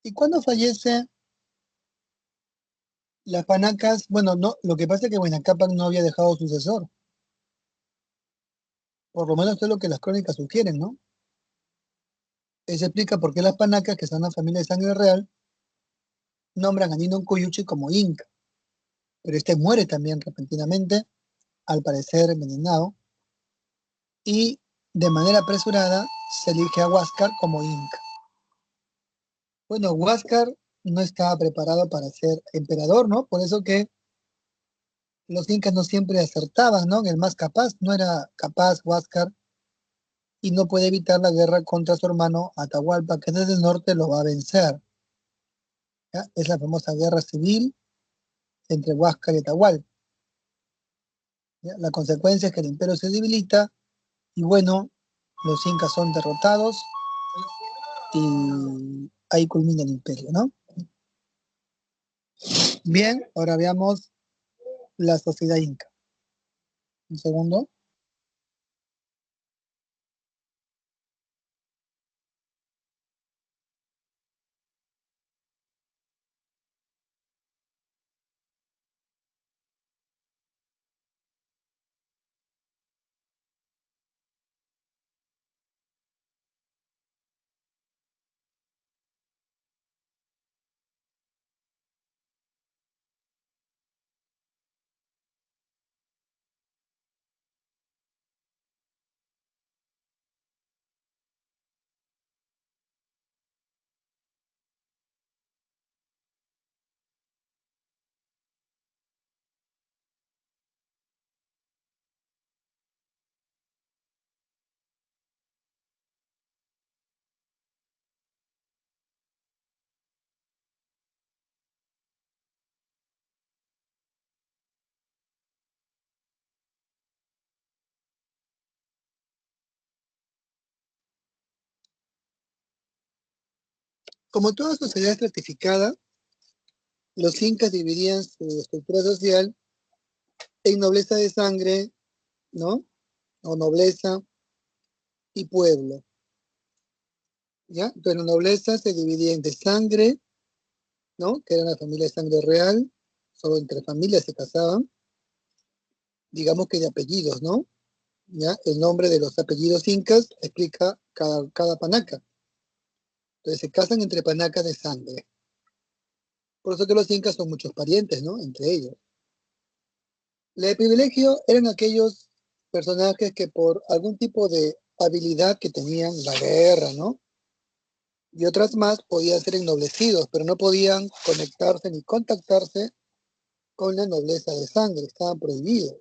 ¿Y cuándo fallece las Panacas? Bueno, no, lo que pasa es que Huayna Cápac no había dejado sucesor. Por lo menos es lo que las crónicas sugieren, ¿no? Eso explica por qué las Panacas, que son una familia de sangre real, nombran a Nino Cuyuchi como Inca. Pero este muere también repentinamente, al parecer envenenado, y de manera apresurada se elige a Huáscar como Inca. Bueno, Huáscar no estaba preparado para ser emperador, ¿no? Por eso que los incas no siempre acertaban, ¿no? El más capaz no era capaz Huáscar y no puede evitar la guerra contra su hermano Atahualpa, que desde el norte lo va a vencer. ¿Ya? Es la famosa guerra civil entre Huáscar y Atahualpa. ¿Ya? La consecuencia es que el imperio se debilita y bueno, los incas son derrotados y ahí culmina el imperio, ¿no? Bien, ahora veamos la sociedad inca. Un segundo. Como toda sociedad estratificada, los incas dividían su estructura social en nobleza de sangre, ¿no? O nobleza y pueblo, ¿ya? Pero la nobleza se dividía en de sangre, ¿no? Que era una familia de sangre real, solo entre familias se casaban, digamos que de apellidos, ¿no? ¿Ya? El nombre de los apellidos incas explica cada panaca. Entonces se casan entre panacas de sangre. Por eso que los incas son muchos parientes, ¿no? Entre ellos. La de privilegio eran aquellos personajes que por algún tipo de habilidad que tenían, la guerra, ¿no? Y otras más podían ser ennoblecidos, pero no podían conectarse ni contactarse con la nobleza de sangre, estaban prohibidos.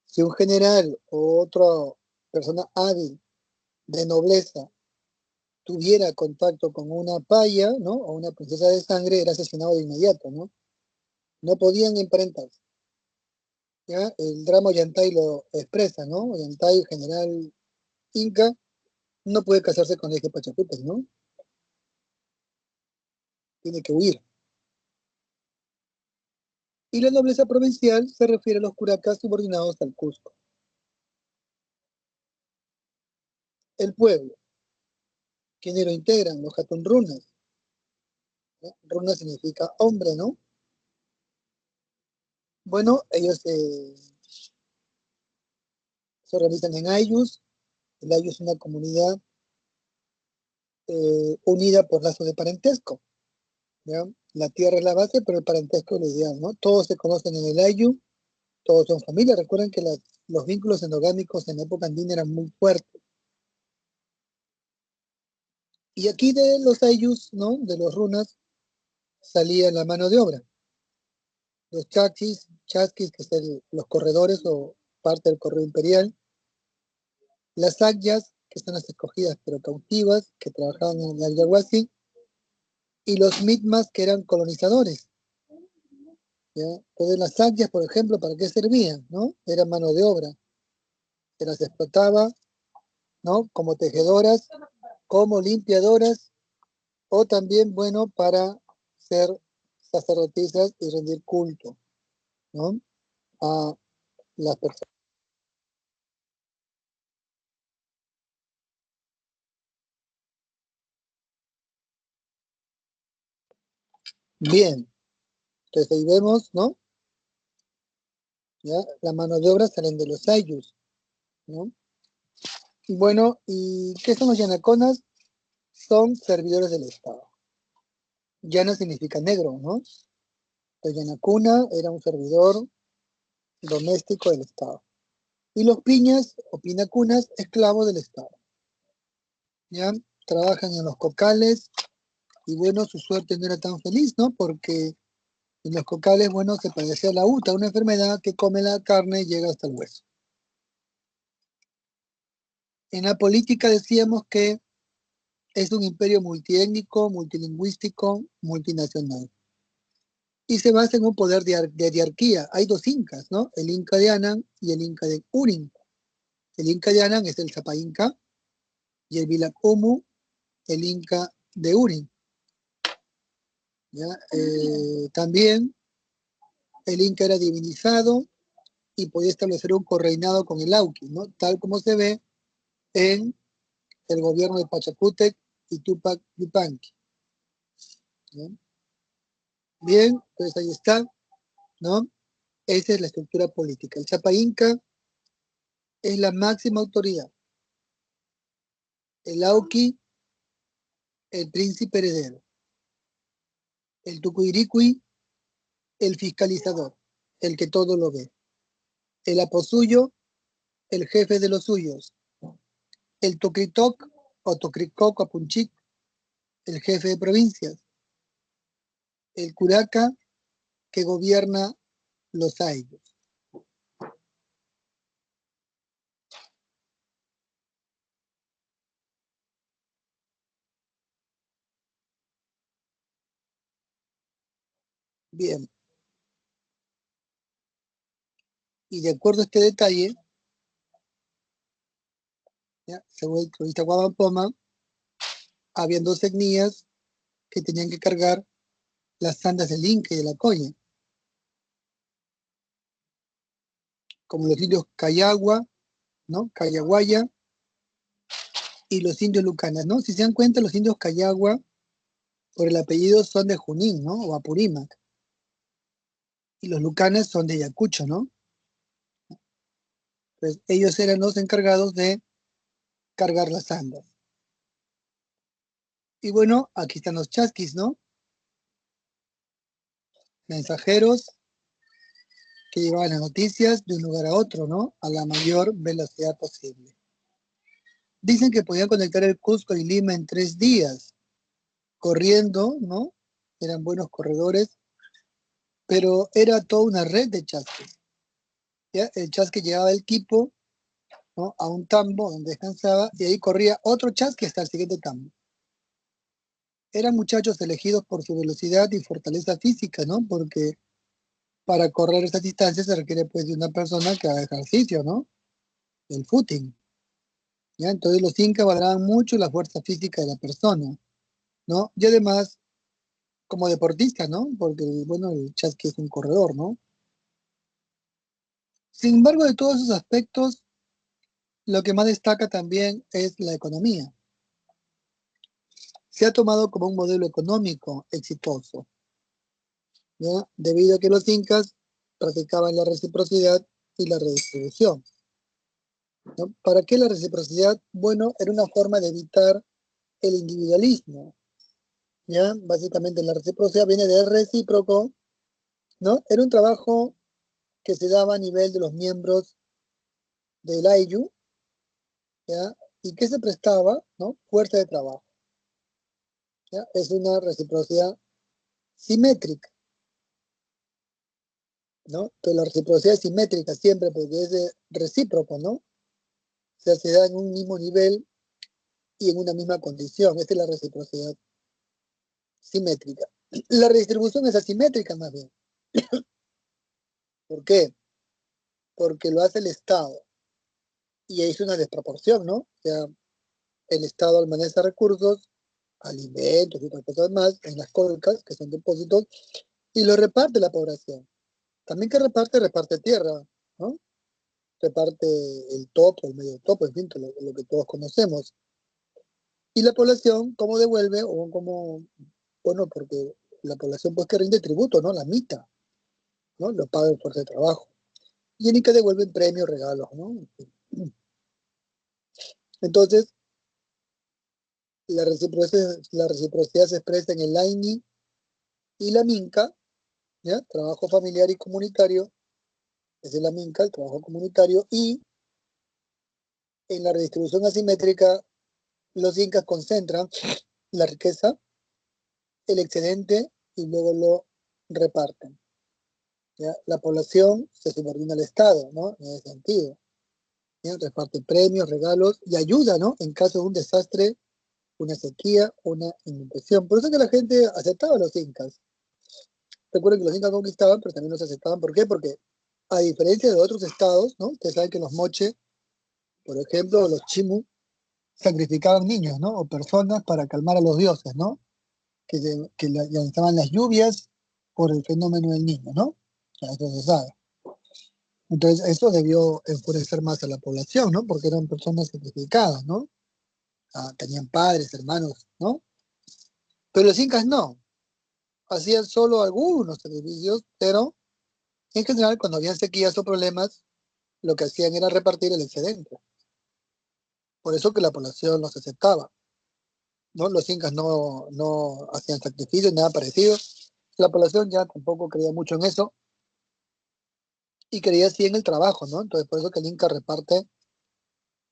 Si un general o otra persona hábil de nobleza tuviera contacto con una paya, ¿no? O una princesa de sangre, era asesinado de inmediato, ¿no? No podían emparentarse. ¿Ya? El drama Ollantay lo expresa, ¿no? Ollantay, general inca, no puede casarse con el eje Pachacútec, ¿no? Tiene que huir. Y la nobleza provincial se refiere a los curacas subordinados al Cusco. El pueblo, ¿quiénes lo integran? Los Hatun Runas. ¿No? Runa significa hombre, ¿no? Bueno, ellos se organizan en ayllus. El ayllu es una comunidad unida por lazos de parentesco, ¿ya? La tierra es la base, pero el parentesco es lo ideal, ¿no? Todos se conocen en el ayllu, todos son familia. Recuerden que los vínculos endogámicos en la época andina eran muy fuertes. Y aquí de los ayllus, ¿no? De los runas, salía la mano de obra. Los chasquis, que son los corredores o parte del correo imperial. Las agyas, que son las escogidas pero cautivas, que trabajaban en el Ayahuasí. Y los mitmas, que eran colonizadores, ¿ya? Entonces las agyas, por ejemplo, ¿para qué servían? ¿No? Era mano de obra. Se las explotaba, ¿no? Como tejedoras, como limpiadoras, o también, bueno, para ser sacerdotisas y rendir culto, ¿no? A las personas. Bien, entonces ahí vemos, ¿no? ¿Ya? La mano de obra salen de los ayllus, ¿no? Y bueno, ¿y qué son los yanaconas? Son servidores del Estado. Yana significa negro, ¿no? El yanacuna era un servidor doméstico del Estado. Y los piñas o pinacunas, esclavos del Estado. ¿Ya? Trabajan en los cocales y bueno, su suerte no era tan feliz, ¿no? Porque en los cocales, bueno, se padecía la uta, una enfermedad que come la carne y llega hasta el hueso. En la política decíamos que es un imperio multiétnico, multilingüístico, multinacional. Y se basa en un poder de diarquía. Hay dos incas, ¿no? El inca de Anan y el inca de Urin. El inca de Anan es el Zapa Inca y el Vilac Humu, el inca de Urin. ¿Ya? También el inca era divinizado y podía establecer un correinado con el Auqui, ¿no? Tal como se ve en el gobierno de Pachacútec y Tupac Yupanqui, ¿no? Bien, pues ahí está, ¿no? Esa es la estructura política. El Zapa Inca es la máxima autoridad. El Auqui, el príncipe heredero. El Tucuiricuy, el fiscalizador, el que todo lo ve. El Aposuyo, el jefe de los suyos. El Tocritoc o Tocricoc o Punchic, el jefe de provincias. El Curaca, que gobierna los ayllus. Bien. Y de acuerdo a este detalle, ¿ya? Según el cronista Guabampoma, habían dos etnias que tenían que cargar las sandas del Inca y de la Colla, como los indios Cayagua, ¿no? Cayaguaya y los indios Lucanas, ¿no? Si se dan cuenta, los indios Cayagua, por el apellido, son de Junín, ¿no? O Apurímac. Y los Lucanes son de Ayacucho, ¿no? Pues ellos eran los encargados de cargar las sandas. Y bueno, aquí están los chasquis, ¿no? Mensajeros que llevaban las noticias de un lugar a otro, ¿no? A la mayor velocidad posible. Dicen que podían conectar el Cusco y Lima en 3 días, corriendo, ¿no? Eran buenos corredores, pero era toda una red de chasquis, ¿ya? El chasqui llevaba el equipo, ¿no? A un tambo donde descansaba y ahí corría otro chasqui hasta el siguiente tambo. Eran muchachos elegidos por su velocidad y fortaleza física, ¿no? Porque para correr esas distancias se requiere pues de una persona que haga ejercicio, ¿no? El footing, ¿ya? Entonces los incas valoraban mucho la fuerza física de la persona, ¿no? Y además, como deportista, ¿no? Porque, bueno, el chasqui es un corredor, ¿no? Sin embargo, de todos esos aspectos, lo que más destaca también es la economía. Se ha tomado como un modelo económico exitoso, ¿ya? Debido a que los incas practicaban la reciprocidad y la redistribución, ¿no? ¿Para qué la reciprocidad? Bueno, era una forma de evitar el individualismo, ¿ya? Básicamente la reciprocidad viene de recíproco, ¿no? Era un trabajo que se daba a nivel de los miembros del AIU, ¿ya? Y que se prestaba, ¿no? Fuerza de trabajo, ¿ya? Es una reciprocidad simétrica, ¿no? Entonces la reciprocidad es simétrica siempre porque es de recíproco, ¿no? O sea, se da en un mismo nivel y en una misma condición. Esta es la reciprocidad simétrica. La redistribución es asimétrica más bien. ¿Por qué? Porque lo hace el Estado y es una desproporción, ¿no? O sea, el Estado almacenamiento recursos, alimentos y otras cosas más en las colcas, que son depósitos, y lo reparte la población. También que reparte tierra, ¿no? Reparte el topo, el medio topo, en fin, lo que todos conocemos. Y la población, ¿cómo devuelve? O cómo, bueno, porque la población pues que rinde tributo, ¿no? La mitad, ¿no? Lo paga en fuerza de trabajo. Y en que devuelven premios, regalos, ¿no? Entonces, la reciprocidad se expresa en el AINI y la MINCA, ¿ya? Trabajo familiar y comunitario, es la MINCA, el trabajo comunitario, y en la redistribución asimétrica, los incas concentran la riqueza, el excedente, y luego lo reparten, ¿ya? La población se subordina al Estado, ¿no? En ese sentido, ¿ya? Reparte premios, regalos y ayuda, ¿no? En caso de un desastre, una sequía, una inundación. Por eso que la gente aceptaba a los incas. Recuerden que los incas conquistaban, pero también los aceptaban. ¿Por qué? Porque a diferencia de otros estados, ¿no? Ustedes saben que los moche, por ejemplo, los chimu, sacrificaban niños, ¿no? O personas para calmar a los dioses, ¿no? Que lanzaban las lluvias por el fenómeno del niño, ¿no? O sea, eso se sabe. Entonces, eso debió enfurecer más a la población, ¿no? Porque eran personas sacrificadas, ¿no? Ah, tenían padres, hermanos, ¿no? Pero los incas no. Hacían solo algunos sacrificios, pero en general, cuando habían sequías o problemas, lo que hacían era repartir el excedente. Por eso que la población los aceptaba, ¿no? Los incas no hacían sacrificios, nada parecido. La población ya tampoco creía mucho en eso y creía sí en el trabajo, ¿no? Entonces, por eso que el inca reparte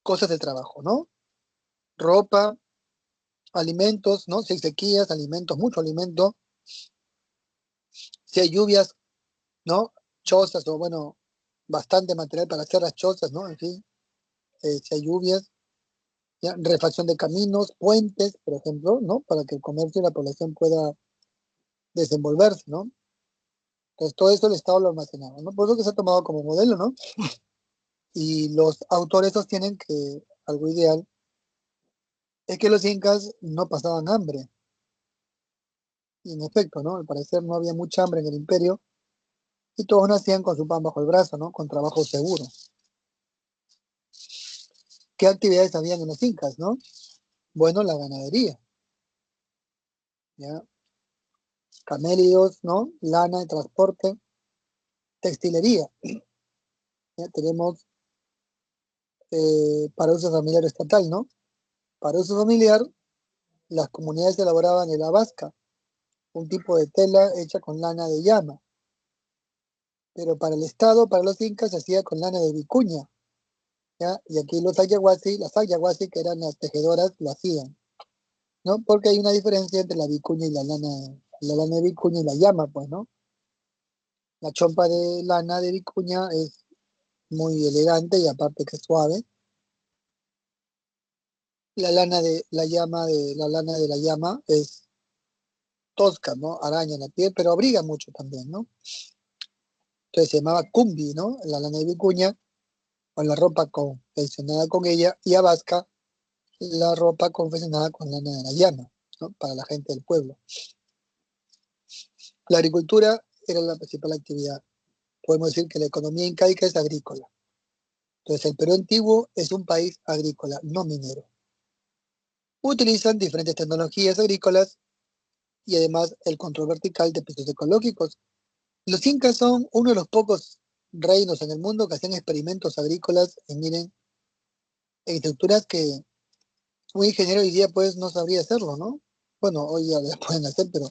cosas de trabajo, ¿no? Ropa, alimentos, ¿no? Si hay sequías, alimentos, mucho alimento. Si hay lluvias, ¿no? Chozas o, bueno, bastante material para hacer las chozas, ¿no? En fin, si hay lluvias. ¿Ya? Refacción de caminos, puentes, por ejemplo, ¿no? Para que el comercio y la población pueda desenvolverse, ¿no? Entonces todo eso el Estado lo almacenaba, ¿no? Por eso que se ha tomado como modelo, ¿no? Y los autores sostienen que algo ideal es que los incas no pasaban hambre. Y en efecto, ¿no? Al parecer no había mucha hambre en el imperio y todos nacían con su pan bajo el brazo, ¿no? Con trabajo seguro. ¿Qué actividades habían en los incas, no? Bueno, la ganadería, ¿ya? Camélidos, ¿no? Lana de transporte, textilería. ¿Ya? Tenemos para uso familiar estatal, ¿no? Para uso familiar, las comunidades elaboraban el abasca, un tipo de tela hecha con lana de llama. Pero para el Estado, para los incas, se hacía con lana de vicuña, ¿ya? Y aquí las ayahuasi, que eran las tejedoras, lo hacían, ¿no? Porque hay una diferencia entre la vicuña y la lana de vicuña y la llama, pues, ¿no? La chompa de lana de vicuña es muy elegante y aparte que es suave. La lana de la lana de la llama es tosca, ¿no? Araña la piel, pero abriga mucho también, ¿no? Entonces se llamaba cumbi, ¿no? La lana de vicuña, o la ropa confeccionada con ella, y abasca, la ropa confeccionada con lana de la llama, ¿no? Para la gente del pueblo. La agricultura era la principal actividad. Podemos decir que la economía incaica es agrícola. Entonces el Perú antiguo es un país agrícola, no minero. Utilizan diferentes tecnologías agrícolas y además el control vertical de precios ecológicos, Los incas son uno de los pocos reinos en el mundo que hacían experimentos agrícolas y miren, en estructuras que un ingeniero hoy día pues no sabría hacerlo, ¿no? Bueno, hoy ya las pueden hacer, pero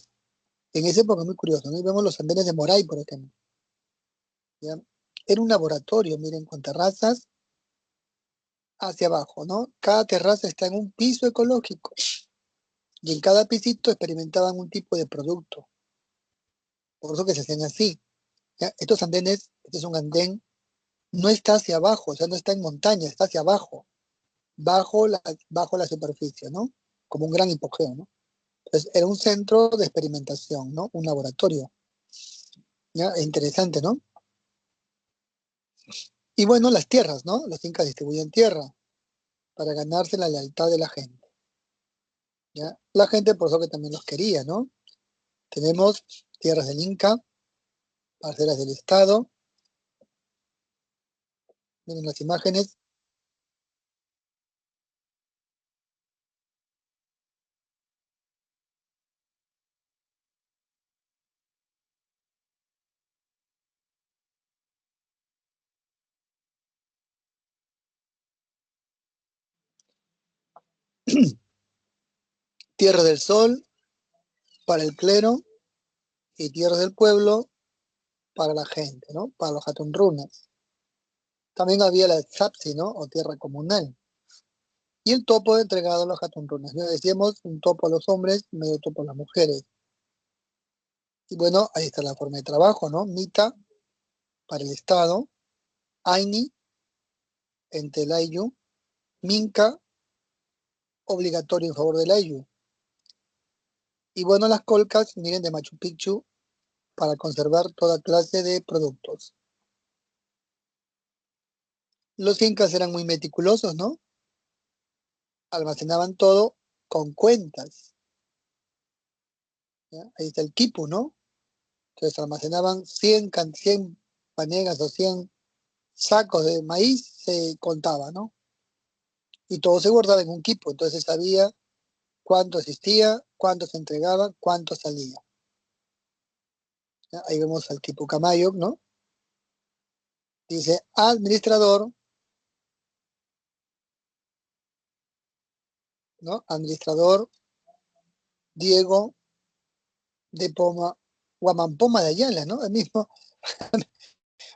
en esa época es muy curioso, ¿no? Y vemos los andenes de Moray, por ejemplo. ¿Ya? Era un laboratorio, miren, con terrazas hacia abajo, ¿no? Cada terraza está en un piso ecológico y en cada pisito experimentaban un tipo de producto. Por eso que se hacían así. ¿Ya? Estos andenes, este es un andén, no está hacia abajo, o sea, no está en montaña, está hacia abajo, bajo bajo la superficie, ¿no? Como un gran hipogeo, ¿no? Entonces, era un centro de experimentación, ¿no? Un laboratorio. ¿Ya? Interesante, ¿no? Y bueno, las tierras, ¿no? Los incas distribuían tierra para ganarse la lealtad de la gente. ¿Ya? La gente por eso que también los quería, ¿no? Tenemos tierras del Inca, parcelas del Estado. Miren las imágenes. Tierra del Sol para el clero y tierra del pueblo para la gente, ¿no? Para los hatunrunas. También había la tzapsi, ¿no? O tierra comunal. Y el topo entregado a los hatunrunas. Ya decíamos, un topo a los hombres, medio topo a las mujeres. Y bueno, ahí está la forma de trabajo, ¿no? Mita para el Estado, Aini en Telayu, Minca obligatorio en favor del Ayu. Y bueno, las colcas, miren, de Machu Picchu para conservar toda clase de productos. Los incas eran muy meticulosos, ¿no? Almacenaban todo con cuentas. ¿Ya? Ahí está el quipu, ¿no? Entonces almacenaban 100 panegas o 100 sacos de maíz, se contaba, ¿no? Y todo se guardaba en un quipu, entonces sabía cuánto existía, cuánto se entregaba, cuánto salía. ¿Ya? Ahí vemos al quipu Camayo, ¿no? Dice administrador, ¿no? Administrador Diego de Poma, Guamampoma de Ayala, ¿no? El mismo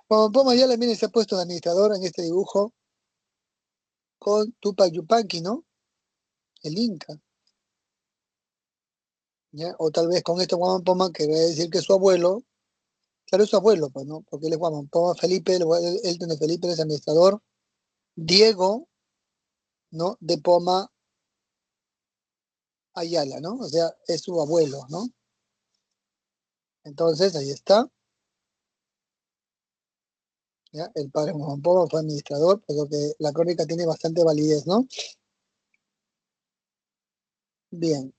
Guamampoma de Ayala, miren, se ha puesto de administrador en este dibujo con Tupac Yupanqui, ¿no? El Inca. ¿Ya? O tal vez con este Guamampoma que va a decir que es su abuelo, claro, es su abuelo, pues, ¿no? Porque él es Guamampoma Felipe, él tiene Felipe, es administrador, Diego, ¿no? De Poma Ayala, ¿no? O sea, es su abuelo, ¿no? Entonces, ahí está. ¿Ya? El padre Guamampoma fue administrador, pero que la crónica tiene bastante validez, ¿no? Bien.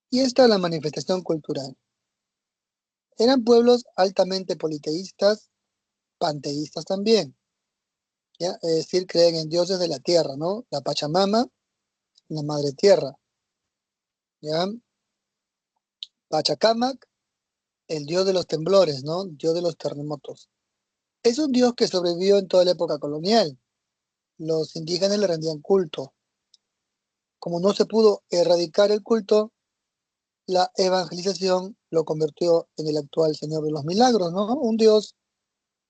Y esta es la manifestación cultural. Eran pueblos altamente politeístas, panteístas también, ¿ya? Es decir, creen en dioses de la tierra, ¿no? La Pachamama, la Madre Tierra, ¿ya? Pachacamac, el dios de los temblores, ¿no? Dios de los terremotos. Es un dios que sobrevivió en toda la época colonial. Los indígenas le rendían culto. Como no se pudo erradicar el culto, la evangelización lo convirtió en el actual Señor de los Milagros, ¿no? Un dios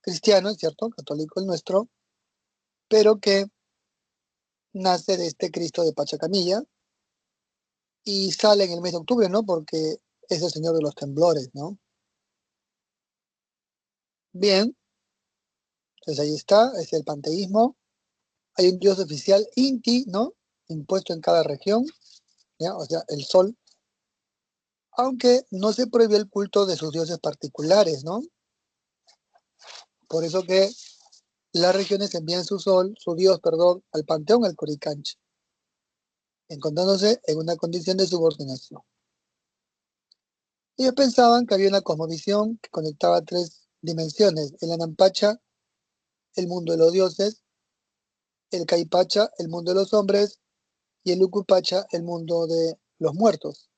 cristiano, es cierto, católico el nuestro, pero que nace de este Cristo de Pachacamilla y sale en el mes de octubre, ¿no? Porque es el Señor de los temblores, ¿no? Bien, entonces ahí está, es el panteísmo. Hay un dios oficial Inti, ¿no? Impuesto en cada región, ¿ya? O sea, el sol, aunque no se prohibió el culto de sus dioses particulares, ¿no? Por eso que las regiones envían su sol, su dios, perdón, al panteón, al Coricanchi, encontrándose en una condición de subordinación. Ellos pensaban que había una cosmovisión que conectaba tres dimensiones, el Anampacha, el mundo de los dioses, el Caipacha, el mundo de los hombres, y el Ucupacha, el mundo de los muertos.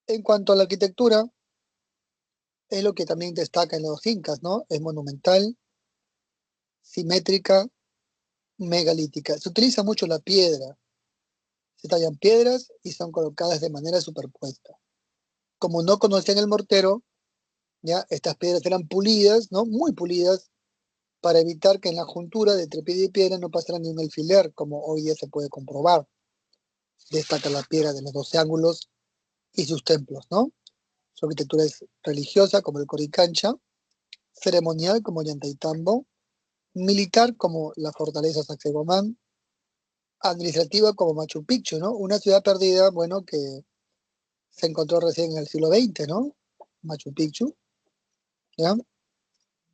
En cuanto a la arquitectura, es lo que también destaca en los incas, ¿no? Es monumental, simétrica, megalítica. Se utiliza mucho la piedra. Se tallan piedras y son colocadas de manera superpuesta. Como no conocían el mortero, ya estas piedras eran pulidas, ¿no? Muy pulidas, para evitar que en la juntura de entre piedra y piedra no pasara ni un alfiler, como hoy día se puede comprobar. Destaca la piedra de los 12 ángulos y sus templos, ¿no? Su arquitectura es religiosa, como el Coricancha, ceremonial, como Ollantaytambo, militar, como la fortaleza Sacsayhuamán, administrativa, como Machu Picchu, ¿no? Una ciudad perdida, bueno, que se encontró recién en el siglo XX, ¿no? Machu Picchu, ¿ya?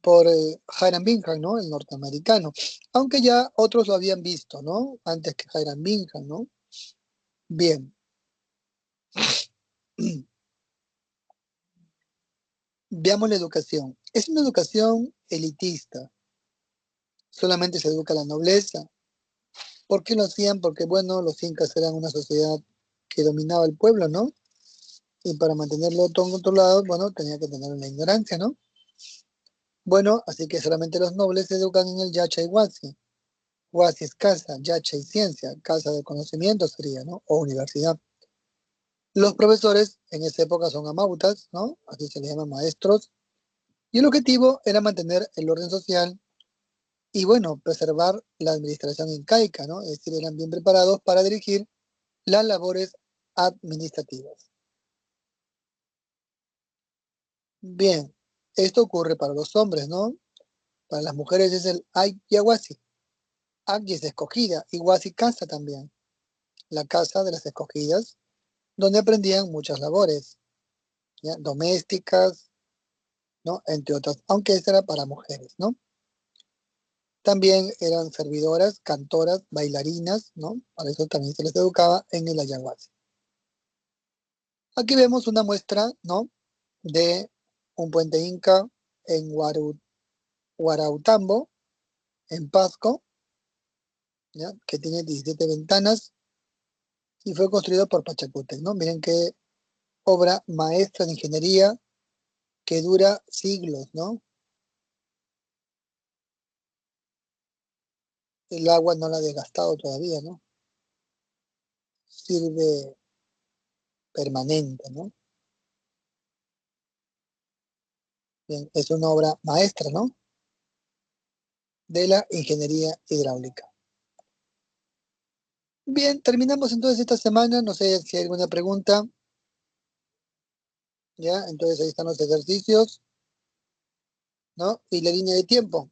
Por Hiram Bingham, ¿no? El norteamericano. Aunque ya otros lo habían visto, ¿no? Antes que Hiram Bingham, ¿no? Bien. Veamos la educación. Es una educación elitista. Solamente se educa a la nobleza. ¿Por qué lo hacían? Porque, bueno, los incas eran una sociedad que dominaba el pueblo, ¿no? Y para mantenerlo todo controlado, bueno, tenía que tener una ignorancia, ¿no? Bueno, así que solamente los nobles se educan en el Yacha y Huasi. Huasi es casa, Yacha y ciencia, casa de conocimiento sería, ¿no? O universidad. Los profesores en esa época son amautas, ¿no? Así se les llama maestros. Y el objetivo era mantener el orden social y, bueno, preservar la administración incaica, ¿no? Es decir, eran bien preparados para dirigir las labores administrativas. Bien, esto ocurre para los hombres, ¿no? Para las mujeres es el Ayahuasi. Ay es escogida, y Huasi casa también. La casa de las escogidas, donde aprendían muchas labores, ¿ya? Domésticas, ¿no? Entre otras, aunque esta era para mujeres, ¿no? También eran servidoras, cantoras, bailarinas, ¿no? Para eso también se les educaba en el Ayahuasi. Aquí vemos una muestra, ¿no? De un puente inca en Huarautambo, en Pasco, ¿ya? Que tiene 17 ventanas y fue construido por Pachacútec, ¿no? Miren qué obra maestra de ingeniería que dura siglos, ¿no? El agua no la ha desgastado todavía, ¿no? Sirve permanente, ¿no? Bien, es una obra maestra, ¿no? De la ingeniería hidráulica. Bien, terminamos entonces esta semana. No sé si hay alguna pregunta. ¿Ya? Entonces ahí están los ejercicios, ¿no? Y la línea de tiempo.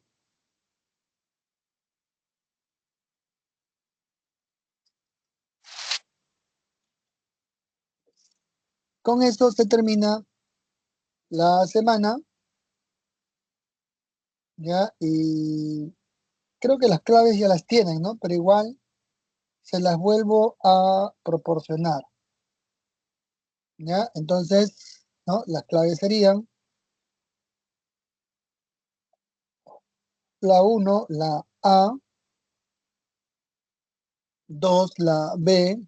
Con esto se termina la semana, ¿ya? Y creo que las claves ya las tienen, ¿no? Pero igual se las vuelvo a proporcionar, ¿ya? Entonces, ¿no? Las claves serían la 1, la A, 2, la B,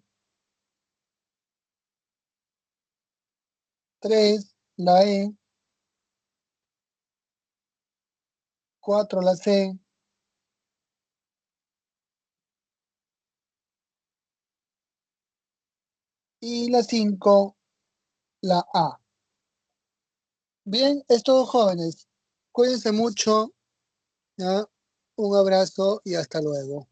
3, la E, 4, la C, y la 5, la A. Bien, es todo, jóvenes. Cuídense mucho, ¿ya? Un abrazo y hasta luego.